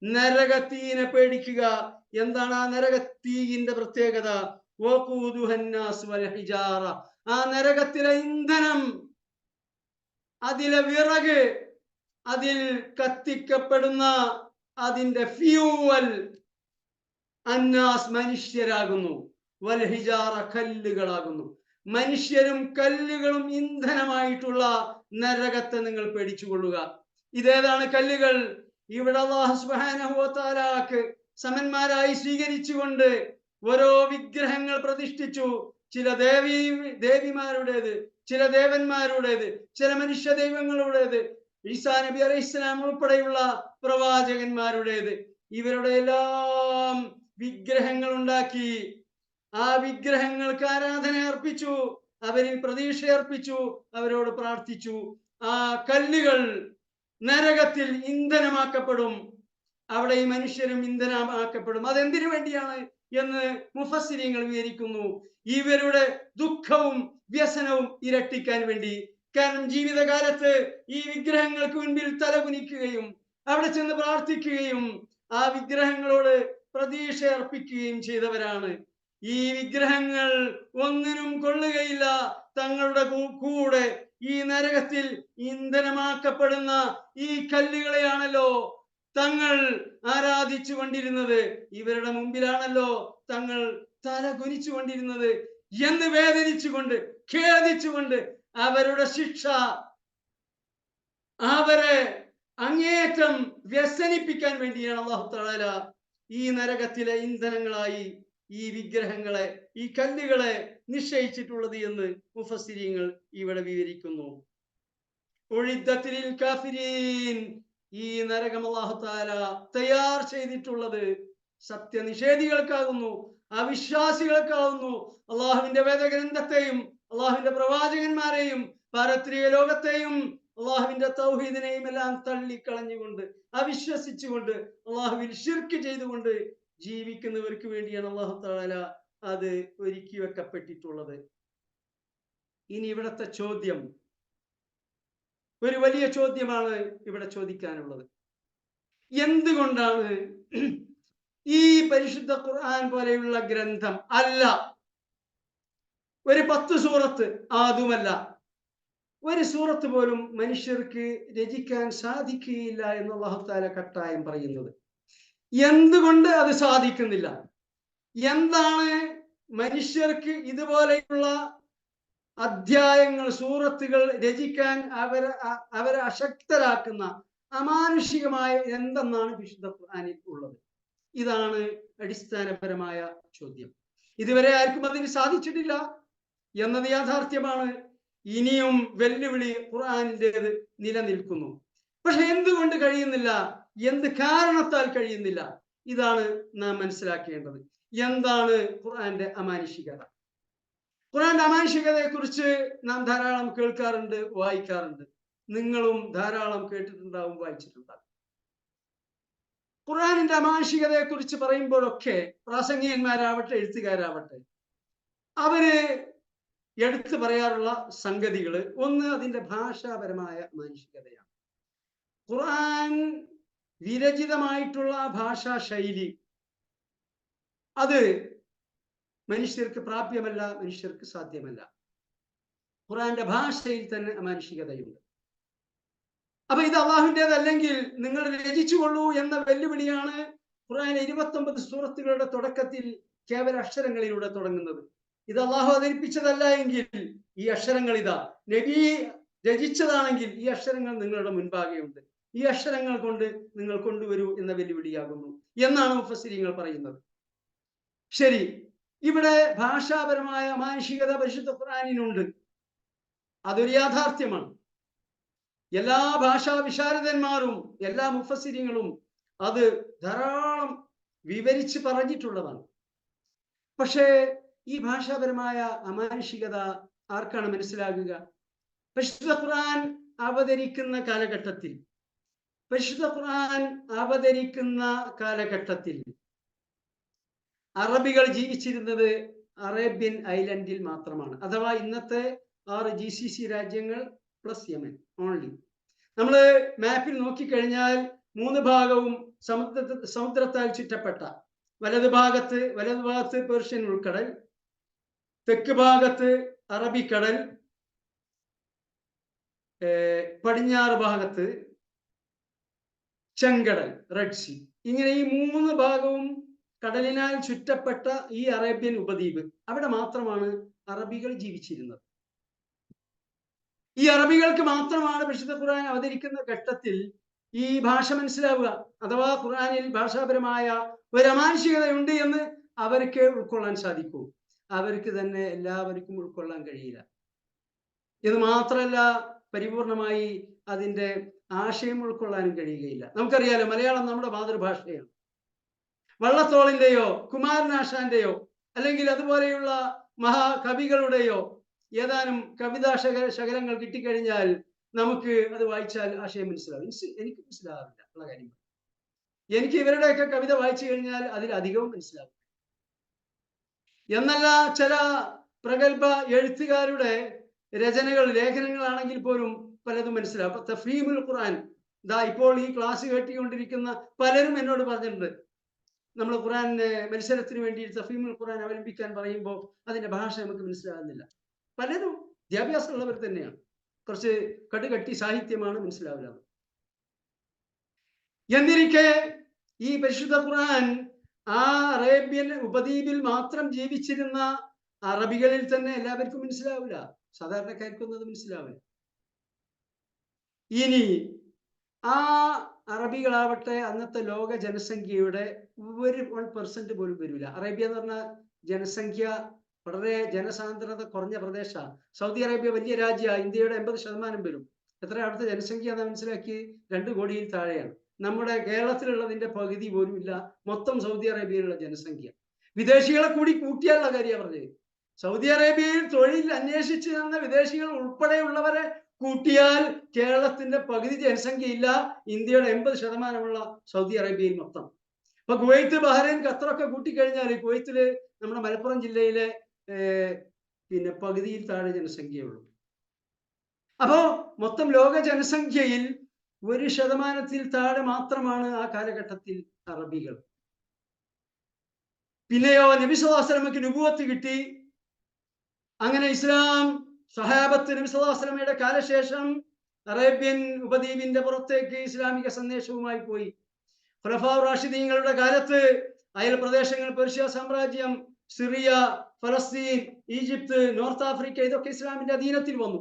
നരകത്തീനെ പേടിക്കുക. എന്താണ് ആ നരകത്തീയിന്റെ പ്രത്യേകത? വഖൂദുഹ അന്നാസ് വൽ ഹിജാറ, ആ നരകത്തിലെ ഇന്ധനം, അതിലെ വിറക്, അതിൽ കത്തിക്കപ്പെടുന്ന അതിന്റെ ഫ്യൂവൽ അന്നാസ്, മനുഷ്യരാകുന്നു, വൽ ഹിജാറ, കല്ലുകളാകുന്നു. മനുഷ്യരും കല്ലുകളും ഇന്ധനമായിട്ടുള്ള നരകത്തെ നിങ്ങൾ പേടിച്ചുകൊള്ളുക. ഇതേതാണ് കല്ലുകൾ? ഇവിടെ അല്ലാഹു സുബ്ഹാനഹു വ തആലക്ക് സമന്മാരായി സ്വീകരിച്ചുകൊണ്ട് ഓരോ വിഗ്രഹങ്ങൾ പ്രതിഷ്ഠിച്ചു. ചില ദേവിമാരുടേത്, ചില ദേവന്മാരുടേത്, ചില മനുഷ്യ ദൈവങ്ങളുടേത്, ഈസാ നബി അലൈഹിസ്സലാം ഉൾപ്പെടെയുള്ള പ്രവാചകന്മാരുടേത്. ഇവരുടെ എല്ലാം വിഗ്രഹങ്ങൾ ഉണ്ടാക്കി, ആ വിഗ്രഹങ്ങൾക്ക് ആരാധന അർപ്പിച്ചു, അവരിൽ പ്രതീക്ഷ അർപ്പിച്ചു, അവരോട് പ്രാർത്ഥിച്ചു. ആ കല്ലുകൾ നരകത്തിൽ ഇന്ധനമാക്കപ്പെടും. അവിടെ ഈ മനുഷ്യരും ഇന്ധനമാക്കപ്പെടും. അതെന്തിനു വേണ്ടിയാണ് എന്ന് മുഫസ്സിരീങ്ങൾ വിവരിക്കുന്നു. ഇവരുടെ ദുഃഖവും വ്യസനവും ഇരട്ടിക്കാൻ വേണ്ടി. കാരണം ജീവിതകാലത്ത് ഈ വിഗ്രഹങ്ങൾക്ക് മുൻപിൽ തലകുനിക്കുകയും അവിടെ ചെന്ന് പ്രാർത്ഥിക്കുകയും ആ വിഗ്രഹങ്ങളോട് പ്രതീക്ഷ അർപ്പിക്കുകയും ചെയ്തവരാണ്. ഈ വിഗ്രഹങ്ങൾ ഒന്നിനും കൊള്ളുകയില്ല. തങ്ങളുടെ കൂടെ ഈ നരകത്തിൽ ഇന്ധനമാക്കപ്പെടുന്ന ഈ കല്ലുകളെയാണല്ലോ തങ്ങൾ ആരാധിച്ചു കൊണ്ടിരുന്നത്, ഇവരുടെ മുമ്പിലാണല്ലോ തങ്ങൾ തല കുനിച്ചു കൊണ്ടിരുന്നത് എന്ന് വേദനിച്ചുകൊണ്ട്, ഖേദിച്ചുകൊണ്ട്, അവരുടെ ശിക്ഷ, അവരെ അങ്ങേയറ്റം വ്യസനിപ്പിക്കാൻ വേണ്ടിയാണ് അല്ലാഹു തആല ഈ നരകത്തിലെ ഇന്ധനങ്ങളായി ഈ വിഗ്രഹങ്ങളെ, ഈ കല്ലുകളെ നിശ്ചയിച്ചിട്ടുള്ളത് എന്ന് മുഫസ്സിരീങ്ങൾ ഇവിടെ വിവരിക്കുന്നു. ഉഇദ്ദത്തിൽ കാഫിരീൻ, ഈ നരകം അല്ലാഹു തആല തയ്യാർ ചെയ്തിട്ടുള്ളത് സത്യനിഷേധികൾക്കാകുന്നു, അവിശ്വാസികൾക്കാകുന്നു. അള്ളാഹുവിന്റെ വേദഗ്രന്ഥത്തെയും അള്ളാഹുവിന്റെ പ്രവാചകന്മാരെയും പാരത്രിക ലോകത്തെയും അള്ളാഹുവിന്റെ തൗഹീദിനെയും എല്ലാം തള്ളിക്കളഞ്ഞുകൊണ്ട്, അവിശ്വസിച്ചുകൊണ്ട്, അള്ളാഹുവിൽ ശിർക്ക് ചെയ്തുകൊണ്ട് ജീവിക്കുന്നവർക്ക് വേണ്ടിയാണ് അല്ലാഹു തആല അത് ഒരുക്കി വെക്കപ്പെട്ടിട്ടുള്ളത്. ഇനി ഇവിടത്തെ ചോദ്യം ഒരു വലിയ ചോദ്യമാണ് ഇവിടെ ചോദിക്കാനുള്ളത്. എന്തുകൊണ്ടാണ് ഈ പരിശുദ്ധ ഖുർആൻ പോലെയുള്ള ഗ്രന്ഥം അല്ല, ഒരു 10 സൂറത്ത്, അതുമല്ല ഒരു സൂറത്ത് പോലും മനുഷ്യർക്ക് രചിക്കാൻ സാധിക്കുകയില്ല എന്ന് അല്ലാഹു തആല കട്ടായം പറയുന്നത്? എന്തുകൊണ്ട് അത് സാധിക്കുന്നില്ല? എന്താണ് മനുഷ്യർക്ക് ഇതുപോലെയുള്ള അധ്യായങ്ങൾ, സൂറത്തുകൾ രചിക്കാൻ അവരെ അശക്തരാക്കുന്ന അമാനുഷികമായ എന്തെന്നാണ് വിശുദ്ധ ഖുർആനിൽ ഉള്ളത്? ഇതാണ് അടിസ്ഥാനപരമായ ചോദ്യം. ഇതുവരെ ആർക്കും അതിന് സാധിച്ചിട്ടില്ല എന്നത് യാഥാർത്ഥ്യമാണ്. ഇനിയും വെല്ലുവിളി ഖുർആനിൻ്റെത് നിലനിൽക്കുന്നു. പക്ഷെ എന്തുകൊണ്ട് കഴിയുന്നില്ല? എന്ത് കാരണത്താൽ കഴിയുന്നില്ല? ഇതാണ് നാം മനസ്സിലാക്കേണ്ടത്. എന്താണ് ഖുർആന്റെ അമാനുഷികത? ഖുർആന്റെ അമാനുഷികതയെ കുറിച്ച് നാം ധാരാളം കേൾക്കാറുണ്ട്, വായിക്കാറുണ്ട്. നിങ്ങളും ധാരാളം കേട്ടിട്ടുണ്ടാവും, വായിച്ചിട്ടുണ്ടാവും. ഖുർആനിന്റെ അമാനുഷികതയെ കുറിച്ച് പറയുമ്പോഴൊക്കെ പ്രാസംഗികന്മാരാവട്ടെ, എഴുത്തുകാരാവട്ടെ, അവര് എടുത്തു പറയാറുള്ള സംഗതികൾ, ഒന്ന് അതിന്റെ ഭാഷാപരമായ അമാനുഷികതയാണ്. ഖുർആൻ വിരചിതമായിട്ടുള്ള ഭാഷാ ശൈലി അത് മനുഷ്യർക്ക് പ്രാപ്യമല്ല, മനുഷ്യർക്ക് സാധ്യമല്ല. ഖുർആന്റെ ഭാഷയിൽ തന്നെ അമാനുഷികതയുണ്ട്. അപ്പൊ ഇത് അള്ളാഹുവിൻ്റെതല്ലെങ്കിൽ നിങ്ങൾ രചിച്ചുകൊള്ളൂ എന്ന വെല്ലുവിളിയാണ് ഖുർആൻ 29 സൂറത്തുകളുടെ തുടക്കത്തിൽ കേവല അക്ഷരങ്ങളിലൂടെ തുടങ്ങുന്നത്. ഇത് അള്ളാഹു അവതരിപ്പിച്ചതല്ല എങ്കിൽ ഈ അക്ഷരങ്ങൾ ഇതാ നബി രചിച്ചതാണെങ്കിൽ ഈ അക്ഷരങ്ങൾ നിങ്ങളുടെ മുൻപാകെയുണ്ട്, ഈ അക്ഷരങ്ങൾ കൊണ്ട് നിങ്ങൾ കൊണ്ടുവരൂ എന്ന വെല്ലുവിളിയാകുന്നു എന്നാണ് മുഫസ്സിരീങ്ങൾ പറയുന്നത്. ശരി, ഇവിടെ ഭാഷാപരമായ അമാനുഷികത പരിശുദ്ധ ഖുർആനിനുണ്ട്, അതൊരു യാഥാർത്ഥ്യമാണ്. എല്ലാ ഭാഷാ വിശാരദന്മാരും എല്ലാ മുഫസ്സിരിങ്ങളും അത് ധാരാളം വിവരിച്ച് പറഞ്ഞിട്ടുള്ളതാണ്. പക്ഷേ ഈ ഭാഷാപരമായ അമാനുഷികത ആർക്കാണ് മനസ്സിലാകുക? പരിശുദ്ധ ഖുർആൻ അവതരിക്കുന്ന കാലഘട്ടത്തിൽ അറബികൾ ജീവിച്ചിരുന്നത് അറേബ്യൻ ഐലൻഡിൽ മാത്രമാണ്. അഥവാ ഇന്നത്തെ 6 GCC രാജ്യങ്ങൾ പ്ലസ് യമൻ ഓൺലി. നമ്മൾ മാപ്പിൽ നോക്കിക്കഴിഞ്ഞാൽ 3 ഭാഗവും സമുദ്രത്താൽ ചുറ്റപ്പെട്ട, വലതുഭാഗത്ത് പേർഷ്യൻ ഉൾക്കടൽ, തെക്ക് ഭാഗത്ത് അറബിക്കടൽ, പടിഞ്ഞാറ് ഭാഗത്ത് ചെങ്കടൽ, റെഡ് സീ. ഇങ്ങനെ ഈ 3 ഭാഗവും കടലിനാൽ ചുറ്റപ്പെട്ട ഈ അറേബ്യൻ ഉപദ്വീപ്, അവിടെ മാത്രമാണ് അറബികൾ ജീവിച്ചിരുന്നത്. ഈ അറബികൾക്ക് മാത്രമാണ് പരിശുദ്ധ ഖുർആൻ അവതരിക്കുന്ന ഘട്ടത്തിൽ ഈ ഭാഷ മനസ്സിലാവുക. അഥവാ ഖുർആനിൽ ഭാഷാപരമായ ഒരു അമാനുഷികതയുണ്ട് എന്ന് അവർക്ക് ഉൾക്കൊള്ളാൻ സാധിക്കൂ. അവർക്ക് തന്നെ എല്ലാവർക്കും ഉൾക്കൊള്ളാൻ കഴിയില്ല. ഇത് മാത്രമല്ല, പരിപൂർണമായി അതിൻ്റെ ആശയം ഉൾക്കൊള്ളാനും കഴിയുകയില്ല. നമുക്കറിയാലോ, മലയാളം നമ്മുടെ മാതൃഭാഷയാണ്. വള്ളത്തോളിന്റെയോ കുമാരനാശാന്റെയോ അല്ലെങ്കിൽ അതുപോലെയുള്ള മഹാകവികളുടെയോ ഏതാനും കവിതാ ശകലങ്ങൾ കിട്ടിക്കഴിഞ്ഞാൽ നമുക്ക് അത് വായിച്ചാൽ ആശയം മനസ്സിലാവും. എനിക്ക് മനസ്സിലാവില്ല ഉള്ള കാര്യം. എനിക്ക് ഇവരുടെയൊക്കെ കവിത വായിച്ചു കഴിഞ്ഞാൽ അതിലധികവും മനസ്സിലാവും. എന്നല്ല, ചില പ്രഗത്ഭ എഴുത്തുകാരുടെ ലേഖനങ്ങളാണെങ്കിൽ പോലും പലതും മനസ്സിലാവും. അപ്പൊ തഫ്ഹീമുൽ ഖുർആൻ, ഇപ്പോൾ ഈ ക്ലാസ് കേട്ടുകൊണ്ടിരിക്കുന്ന പലരും എന്നോട് പറഞ്ഞിട്ടുണ്ട്, നമ്മൾ ഖുർആൻ മത്സരത്തിന് വേണ്ടി തഫ്ഹീമുൽ ഖുർആൻ അവലംബിക്കാൻ പറയുമ്പോൾ അതിന്റെ ഭാഷ നമുക്ക് മനസ്സിലാകുന്നില്ല. പലരും വിദ്യാഭ്യാസമുള്ളവർ തന്നെയാണ്, കുറച്ച് കടുകട്ടി സാഹിത്യമാണ്, മനസ്സിലാവില്ല. എന്നിരിക്കെ ഈ പരിശുദ്ധ ഖുർആൻ ആ അറേബ്യൻ ഉപദ്വീപിൽ മാത്രം ജീവിച്ചിരുന്ന അറബികളിൽ തന്നെ എല്ലാവർക്കും മനസ്സിലാവില്ല, സാധാരണക്കാർക്കൊന്നും അത് മനസ്സിലാവില്ല. ഇനി ആ അറബികളാവട്ടെ അന്നത്തെ ലോക ജനസംഖ്യയുടെ 1% പോലും വരില്ല. അറേബ്യ എന്ന് പറഞ്ഞ ജനസംഖ്യ വളരെ ജനസാന്ദ്രത കുറഞ്ഞ പ്രദേശമാണ്. സൗദി അറേബ്യ വലിയ രാജ്യമാണ്, ഇന്ത്യയുടെ 80% വരും. എത്ര അവിടുത്തെ ജനസംഖ്യ എന്ന് മനസ്സിലാക്കി? 2 കോടിയിൽ താഴെയാണ്. നമ്മുടെ കേരളത്തിലുള്ളതിന്റെ പകുതി പോലും ഇല്ല മൊത്തം സൗദി അറേബ്യയിലുള്ള ജനസംഖ്യ. വിദേശികളെ കൂടി കൂട്ടിയാലുള്ള കാര്യമാണ് പറഞ്ഞത്. സൗദി അറേബ്യയിൽ തൊഴിൽ അന്വേഷിച്ച് നടന്ന വിദേശികൾ ഉൾപ്പെടെയുള്ളവരെ കൂട്ടിയാൽ കേരളത്തിന്റെ പകുതി ജനസംഖ്യ ഇല്ല ഇന്ത്യയുടെ 80% സൗദി അറേബ്യയിൽ മൊത്തം. അപ്പൊ കുവൈത്ത്, ബഹ്റൈൻ, ഖത്തറൊക്കെ കൂട്ടിക്കഴിഞ്ഞാൽ കുവൈത്തില് നമ്മുടെ മലപ്പുറം ജില്ലയിലെ പകുതിയിൽ താഴെ ജനസംഖ്യയുള്ളൂ. അപ്പോ മൊത്തം ലോക ജനസംഖ്യയിൽ 1% താഴെ മാത്രമാണ് ആ കാലഘട്ടത്തിൽ അറബികൾ. പിന്നെയോ നബി സല്ലല്ലാഹു അലൈഹി വസല്ലമയ്ക്ക് നുബുവത്ത് കിട്ടി. അങ്ങനെ ഇസ്ലാം സ്വഹാബത്ത് നബി സല്ലല്ലാഹു അലൈഹി വസല്ലമയുടെ കാലശേഷം അറേബ്യൻ ഉപദ്വീപിന്റെ പുറത്തേക്ക് ഇസ്ലാമിക സന്ദേശവുമായി പോയി. ഖുലഫാഉർ റാഷിദീങ്ങളുടെ കാലത്ത് അയൽ പ്രദേശങ്ങൾ, പേർഷ്യ സാമ്രാജ്യം, സിറിയ, ഫലസ്തീൻ, ഈജിപ്ത്, നോർത്ത് ആഫ്രിക്ക, ഇതൊക്കെ ഇസ്ലാമിന്റെ അധീനത്തിൽ വന്നു.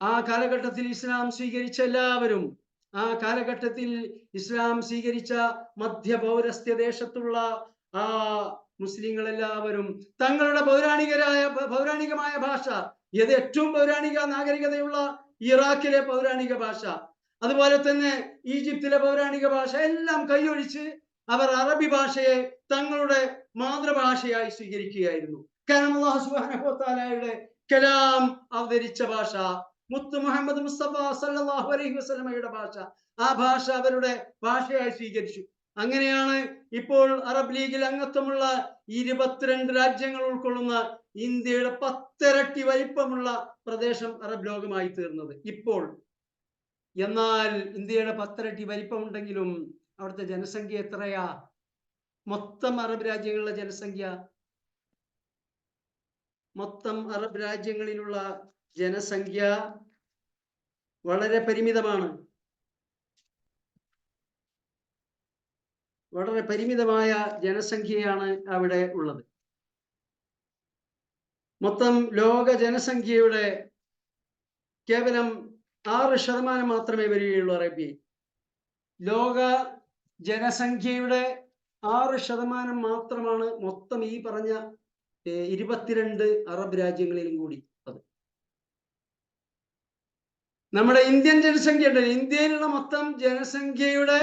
ആ കാലഘട്ടത്തിൽ ഇസ്ലാം സ്വീകരിച്ച എല്ലാവരും, ആ കാലഘട്ടത്തിൽ ഇസ്ലാം സ്വീകരിച്ച മധ്യപൗരസ്ത്യ ദേശത്തുള്ള ആ മുസ്ലിങ്ങൾ എല്ലാവരും തങ്ങളുടെ പൗരാണികമായ ഭാഷ, ഇത് ഏറ്റവും പൗരാണിക നാഗരികതയുള്ള ഇറാഖിലെ പൗരാണിക ഭാഷ, അതുപോലെ തന്നെ ഈജിപ്തിലെ പൗരാണിക ഭാഷ എല്ലാം കൈയൊഴിച്ച് അവർ അറബി ഭാഷയെ തങ്ങളുടെ മാതൃഭാഷയായി സ്വീകരിക്കുകയായിരുന്നു. കാരണം അല്ലാഹു സുബ്ഹാനഹു വ തആലയുടെ കലാം അവതരിച്ച ഭാഷ, മുത്ത് മുഹമ്മദ് മുസ്തഫ സല്ലല്ലാഹു അലൈഹി വസല്ലമയുടെ ഭാഷ, ആ ഭാഷ അവരുടെ ഭാഷയായി സ്വീകരിച്ചു. അങ്ങനെയാണ് ഇപ്പോൾ അറബ് ലീഗിൽ അംഗത്വമുള്ള 22 രാജ്യങ്ങൾ ഉൾക്കൊള്ളുന്ന ഇന്ത്യയുടെ 10 ഇരട്ടി വലിപ്പമുള്ള പ്രദേശം അറബ് ലോകമായി തീർന്നത് ഇപ്പോൾ. എന്നാൽ ഇന്ത്യയുടെ 10 ഇരട്ടി വലിപ്പമുണ്ടെങ്കിലും അവിടുത്തെ ജനസംഖ്യ എത്രയാ? മൊത്തം അറബ് രാജ്യങ്ങളിലെ ജനസംഖ്യ, മൊത്തം അറബ് രാജ്യങ്ങളിലുള്ള ജനസംഖ്യ വളരെ പരിമിതമാണ്. വളരെ പരിമിതമായ ജനസംഖ്യയാണ് അവിടെ ഉള്ളത്. മൊത്തം ലോക ജനസംഖ്യയുടെ കേവലം 6% മാത്രമേ വരികയുള്ളൂ അറേബ്യയിൽ. ലോക ജനസംഖ്യയുടെ 6% മാത്രമാണ് മൊത്തം ഈ പറഞ്ഞ 22 അറബ് രാജ്യങ്ങളിലും കൂടി. നമ്മുടെ ഇന്ത്യൻ ജനസംഖ്യ ഉണ്ട്, ഇന്ത്യയിലുള്ള മൊത്തം ജനസംഖ്യയുടെ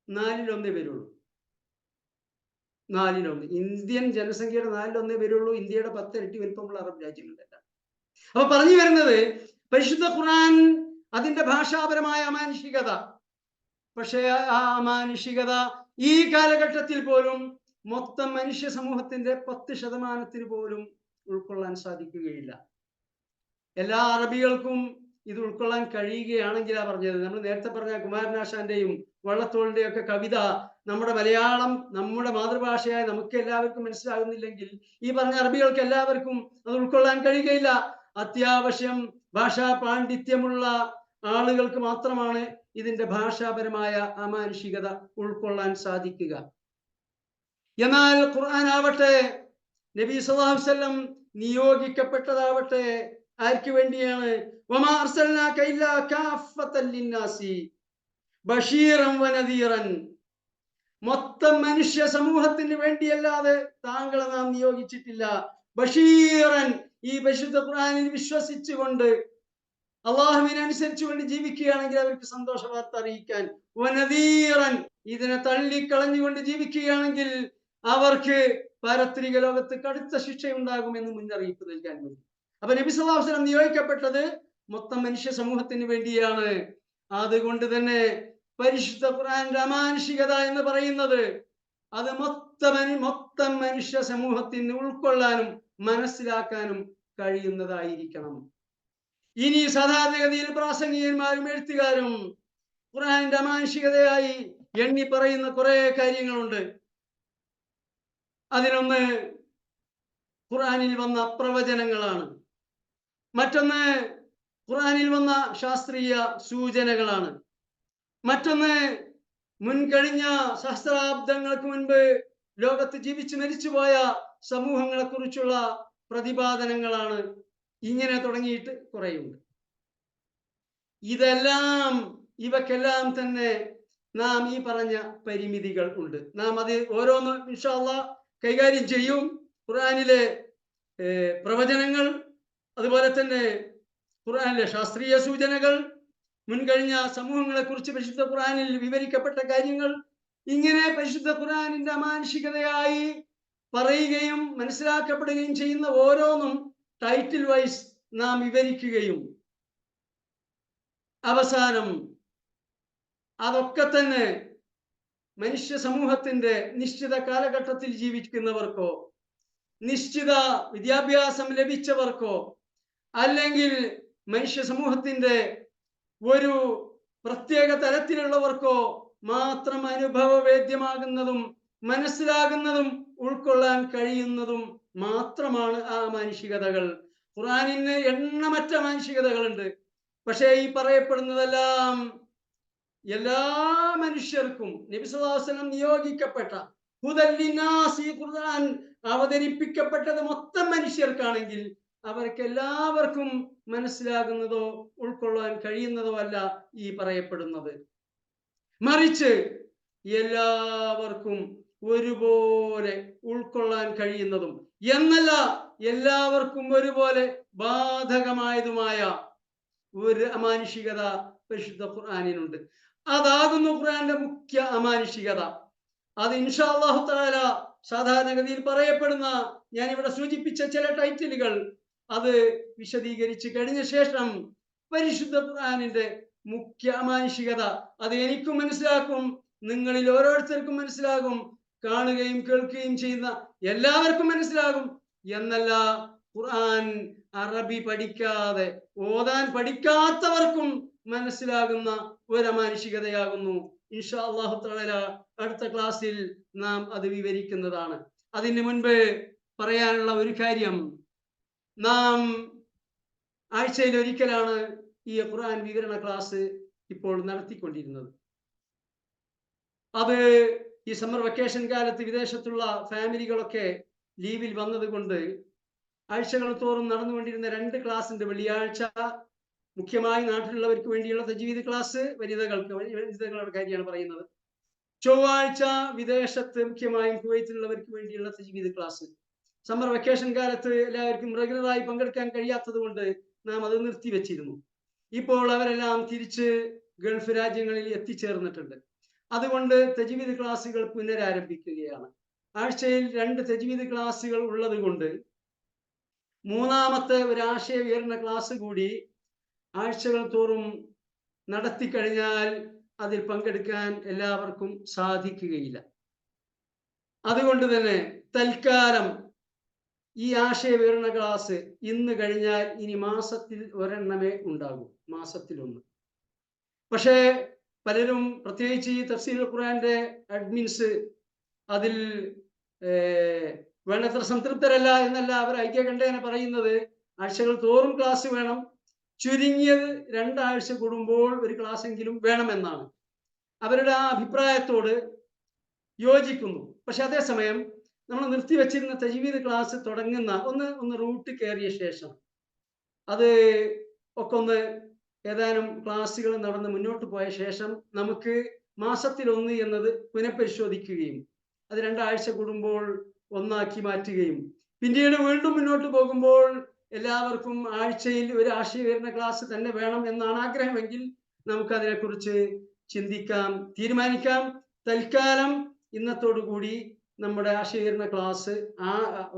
1/4 വരുള്ളൂ. 1/4. ഇന്ത്യൻ ജനസംഖ്യയുടെ 1/4 വരുള്ളൂ. ഇന്ത്യയുടെ 10 ഇരട്ടി വലിപ്പമുള്ള അറബ് രാജ്യങ്ങളിലല്ല. അപ്പൊ പറഞ്ഞു വരുന്നത്, പരിശുദ്ധ ഖുർആൻ അതിന്റെ ഭാഷാപരമായ അമാനുഷികത, പക്ഷേ ആ അമാനുഷികത ഈ കാലഘട്ടത്തിൽ പോലും മൊത്തം മനുഷ്യ സമൂഹത്തിന്റെ 10% പോലും ഉൾക്കൊള്ളാൻ സാധിക്കുകയില്ല. എല്ലാ അറബികൾക്കും ഇത് ഉൾക്കൊള്ളാൻ കഴിയുകയാണെങ്കിലാ പറഞ്ഞത്. നമ്മൾ നേരത്തെ പറഞ്ഞ കുമാരനാശാന്റെയും വള്ളത്തോളിന്റെയും ഒക്കെ കവിത നമ്മുടെ മലയാളം, നമ്മുടെ മാതൃഭാഷയായ നമുക്ക് എല്ലാവർക്കും മനസ്സിലാകുന്നില്ലെങ്കിൽ ഈ പറഞ്ഞ അറബികൾക്ക് എല്ലാവർക്കും അത് ഉൾക്കൊള്ളാൻ കഴിയുകയില്ല. അത്യാവശ്യം ഭാഷാ പാണ്ഡിത്യമുള്ള ആളുകൾക്ക് മാത്രമാണ് ഇതിന്റെ ഭാഷാപരമായ അമാനുഷികത ഉൾക്കൊള്ളാൻ സാധിക്കുക. എന്നാൽ ഖുർആൻ ആവട്ടെ, നബി സല്ലല്ലാഹു അലൈഹി വസല്ലം നിയോഗിക്കപ്പെട്ടതാവട്ടെ ആർക്ക് വേണ്ടിയാണ്? വമാ അർസൽനാക ഇല്ലാ കാഫത്തൻ ലിന്നാസി ബശീറൻ വനദീറൻ. മൊത്തം മനുഷ്യ സമൂഹത്തിന് വേണ്ടിയല്ലാതെ താങ്കളെ നാം നിയോഗിച്ചിട്ടില്ല. ബഷീറൻ, ഈ പരിശുദ്ധ ഖുർആനിൽ വിശ്വസിച്ചുകൊണ്ട് അള്ളാഹുവിനെ അനുസരിച്ചുകൊണ്ട് ജീവിക്കുകയാണെങ്കിൽ അവർക്ക് സന്തോഷ വാർത്ത അറിയിക്കാൻ. വനദീറൻ, ഇതിനെ തള്ളിക്കളഞ്ഞുകൊണ്ട് ജീവിക്കുകയാണെങ്കിൽ അവർക്ക് പാരത്രിക ലോകത്ത് കടുത്ത ശിക്ഷയുണ്ടാകുമെന്ന് മുന്നറിയിപ്പ് നൽകാൻ വേണ്ടി. അപ്പൊ നബി സല്ലല്ലാഹു അലൈഹി വസല്ലം നിയോഗിക്കപ്പെട്ടത് മൊത്തം മനുഷ്യ സമൂഹത്തിന് വേണ്ടിയാണ്. അതുകൊണ്ട് തന്നെ പരിശുദ്ധ ഖുർആന്റെ അമാനുഷികത എന്ന് പറയുന്നത് അത് മൊത്തം മനുഷ്യ സമൂഹത്തിന് ഉൾക്കൊള്ളാനും മനസ്സിലാക്കാനും കഴിയുന്നതായിരിക്കണം. ഇനി സാധാരണഗതിയിൽ പ്രാസംഗികന്മാരും എഴുത്തുകാരും ഖുർആന്റെ അമാനുഷികതയായി എണ്ണി പറയുന്ന കുറെ കാര്യങ്ങളുണ്ട്. അതിലൊന്ന് ഖുർആനിൽ വന്ന പ്രവചനങ്ങളാണ്. മറ്റൊന്ന് ഖുർആനിൽ വന്ന ശാസ്ത്രീയ സൂചനകളാണ്. മറ്റൊന്ന് മുൻകഴിഞ്ഞ സഹസ്രാബ്ദങ്ങൾക്ക് മുൻപ് ലോകത്ത് ജീവിച്ചു മരിച്ചുപോയ സമൂഹങ്ങളെ കുറിച്ചുള്ള പ്രതിപാദനങ്ങളാണ്. ഇങ്ങനെ തുടങ്ങിയിട്ട് കുറേയുണ്ട്. ഇവക്കെല്ലാം തന്നെ നാം ഈ പറഞ്ഞ പരിമിതികൾ ഉണ്ട്. നാം അത് ഓരോന്ന് ഇൻഷാ അല്ലാഹ് കൈകാര്യം ചെയ്യും. ഖുർആനിലെ പ്രവചനങ്ങൾ, അതുപോലെ തന്നെ ഖുർആനിലെ ശാസ്ത്രീയ സൂചനകൾ, മുൻകഴിഞ്ഞ സമൂഹങ്ങളെ കുറിച്ച് പരിശുദ്ധ ഖുർആനിൽ വിവരിക്കപ്പെട്ട കാര്യങ്ങൾ, ഇങ്ങനെ പരിശുദ്ധ ഖുർആനിന്റെ അമാനുഷികതയായി പറയുകയും മനസ്സിലാക്കപ്പെടുകയും ചെയ്യുന്ന ഓരോന്നും ടൈറ്റിൽ വൈസ് നാം വിവരിക്കുകയും അവസാനം അതൊക്കെ തന്നെ മനുഷ്യ സമൂഹത്തിന്റെ നിശ്ചിത കാലഘട്ടത്തിൽ ജീവിക്കുന്നവർക്കോ, നിശ്ചിത വിദ്യാഭ്യാസം ലഭിച്ചവർക്കോ, അല്ലെങ്കിൽ മനുഷ്യ സമൂഹത്തിന്റെ ഒരു പ്രത്യേക തരത്തിലുള്ളവർക്കോ മാത്രം അനുഭവവേദ്യമാകുന്നതും മനസ്സിലാകുന്നതും ഉൾക്കൊള്ളാൻ കഴിയുന്നതും മാത്രമാണ് ആ മാനുഷികതകൾ. ഖുർആനിന് എണ്ണമറ്റ മാനുഷികതകളുണ്ട്. പക്ഷേ ഈ പറയപ്പെടുന്നതെല്ലാം എല്ലാ മനുഷ്യർക്കും നബി സല്ലല്ലാഹു അലൈഹി വസല്ലം നിയോഗിക്കപ്പെട്ട ഹുദൽ ലിന്നാസ്, ഈ ഖുർആൻ അവതരിപ്പിക്കപ്പെട്ടത് മൊത്തം മനുഷ്യർക്കാണെങ്കിൽ അവർക്ക് എല്ലാവർക്കും മനസ്സിലാകുന്നതോ ഉൾക്കൊള്ളാൻ കഴിയുന്നതോ അല്ല ഈ പറയപ്പെടുന്നത്. മറിച്ച് എല്ലാവർക്കും ഒരുപോലെ ഉൾക്കൊള്ളാൻ കഴിയുന്നതും എന്നല്ല എല്ലാവർക്കും ഒരുപോലെ ബാധകമായതുമായ ഒരു അമാനുഷികത പരിശുദ്ധ ഖുർആനിനുണ്ട്. അതാകുന്നു ഖുർആന്റെ മുഖ്യ അമാനുഷികത. അത് ഇൻഷാ അല്ലാഹു തആല സാധാരണഗതിയിൽ പറയപ്പെടുന്ന ഞാനിവിടെ സൂചിപ്പിച്ച ചില ടൈറ്റിലുകൾ അത് വിശദീകരിച്ച് കഴിഞ്ഞ ശേഷം പരിശുദ്ധ ഖുർആനിന്റെ മുഖ്യ അമാനുഷികത അത് എനിക്കും മനസ്സിലാക്കും, നിങ്ങളിൽ ഓരോരുത്തർക്കും മനസ്സിലാകും, കാണുകയും കേൾക്കുകയും ചെയ്യുന്ന എല്ലാവർക്കും മനസ്സിലാകും എന്നല്ല, ഖുർആൻ അറബി പഠിക്കാതെ ഓതാൻ പഠിക്കാത്തവർക്കും മനസ്സിലാകുന്ന ഒരു അമാനുഷികതയാകുന്നു. ഇൻഷാ അല്ലാഹു തആല അടുത്ത ക്ലാസ്സിൽ നാം അത് വിവരിക്കുന്നതാണ്. അതിന് മുൻപ് പറയാനുള്ള ഒരു കാര്യം, നാം ആഴ്ചയിൽ ഒരിക്കലാണ് ഈ ഖുർആൻ വിവരണ ക്ലാസ് ഇപ്പോൾ നടത്തിക്കൊണ്ടിരുന്നത്. അത് ഈ സമ്മർ വെക്കേഷൻ കാലത്ത് വിദേശത്തുള്ള ഫാമിലികളൊക്കെ ലീവിൽ വന്നത് കൊണ്ട് ആഴ്ചകൾ തോറും നടന്നുകൊണ്ടിരുന്ന 2 ക്ലാസ്സിന്റെ വെള്ളിയാഴ്ച മുഖ്യമായി നാട്ടിലുള്ളവർക്ക് വേണ്ടിയുള്ള തജ്വീദ് ക്ലാസ്, വനിതകളുടെ കാര്യമാണ് പറയുന്നത്. ചൊവ്വാഴ്ച വിദേശത്ത് മുഖ്യമായും കുവൈത്തിലുള്ളവർക്ക് വേണ്ടിയുള്ള തജ്വീദ് ക്ലാസ്. സമ്മർ വെക്കേഷൻ കാലത്ത് എല്ലാവർക്കും റെഗുലറായി പങ്കെടുക്കാൻ കഴിയാത്തത് കൊണ്ട് നാം അത് നിർത്തിവെച്ചിരുന്നു. ഇപ്പോൾ അവരെല്ലാം തിരിച്ച് ഗൾഫ് രാജ്യങ്ങളിൽ എത്തിച്ചേർന്നിട്ടുണ്ട്. അതുകൊണ്ട് തജ്വീദ് ക്ലാസ്സുകൾ പുനരാരംഭിക്കുകയാണ്. ആഴ്ചയിൽ 2 തജ്വീദ് ക്ലാസ്സുകൾ ഉള്ളത് കൊണ്ട് മൂന്നാമത്തെ ഒരു ആശയ വിവരണ ക്ലാസ് കൂടി ആഴ്ചകൾ തോറും നടത്തി കഴിഞ്ഞാൽ അതിൽ പങ്കെടുക്കാൻ എല്ലാവർക്കും സാധിക്കുകയില്ല. അതുകൊണ്ട് തന്നെ തൽക്കാലം ഈ ആശയ വിവരണ ക്ലാസ് ഇന്ന് കഴിഞ്ഞാൽ ഇനി മാസത്തിൽ ഒരെണ്ണമേ ഉണ്ടാകൂ, മാസത്തിൽ 1. പക്ഷേ പലരും, പ്രത്യേകിച്ച് ഈ തഫ്സീറുൽ ഖുർആന്റെ അഡ്മിൻസ്, അതിൽ വേണ്ടത്ര സംതൃപ്തരല്ല എന്നല്ല, അവർ ഐക്യകണ്ഠേന പറയുന്നത് ആഴ്ചകൾ തോറും ക്ലാസ് വേണം, ചുരുങ്ങിയത് 2 ആഴ്ച കൂടുമ്പോൾ ഒരു ക്ലാസ് എങ്കിലും വേണമെന്നാണ്. അവരുടെ ആ അഭിപ്രായത്തോട് യോജിക്കുന്നു. പക്ഷെ അതേസമയം നമ്മൾ നിർത്തിവെച്ചിരുന്ന തജ്വീദ് ക്ലാസ് തുടങ്ങുന്ന ഒന്ന് റൂട്ട് കയറിയ ശേഷം അത് ഒക്കെ ഒന്ന് ഏതാനും ക്ലാസ്സുകൾ നടന്ന് മുന്നോട്ട് പോയ ശേഷം നമുക്ക് മാസത്തിൽ 1 എന്നത് പുനഃപരിശോധിക്കുകയും അത് 2 ആഴ്ച കൂടുമ്പോൾ 1 ആക്കി മാറ്റുകയും പിന്നീട് വീണ്ടും മുന്നോട്ട് പോകുമ്പോൾ എല്ലാവർക്കും ആഴ്ചയിൽ ഒരു ആശയ വിവരണ ക്ലാസ് തന്നെ വേണം എന്നാണ് ആഗ്രഹമെങ്കിൽ നമുക്ക് അതിനെക്കുറിച്ച് ചിന്തിക്കാം, തീരുമാനിക്കാം. തൽക്കാലം ഇന്നത്തോടുകൂടി നമ്മുടെ ആശയ വിവരണ ക്ലാസ്,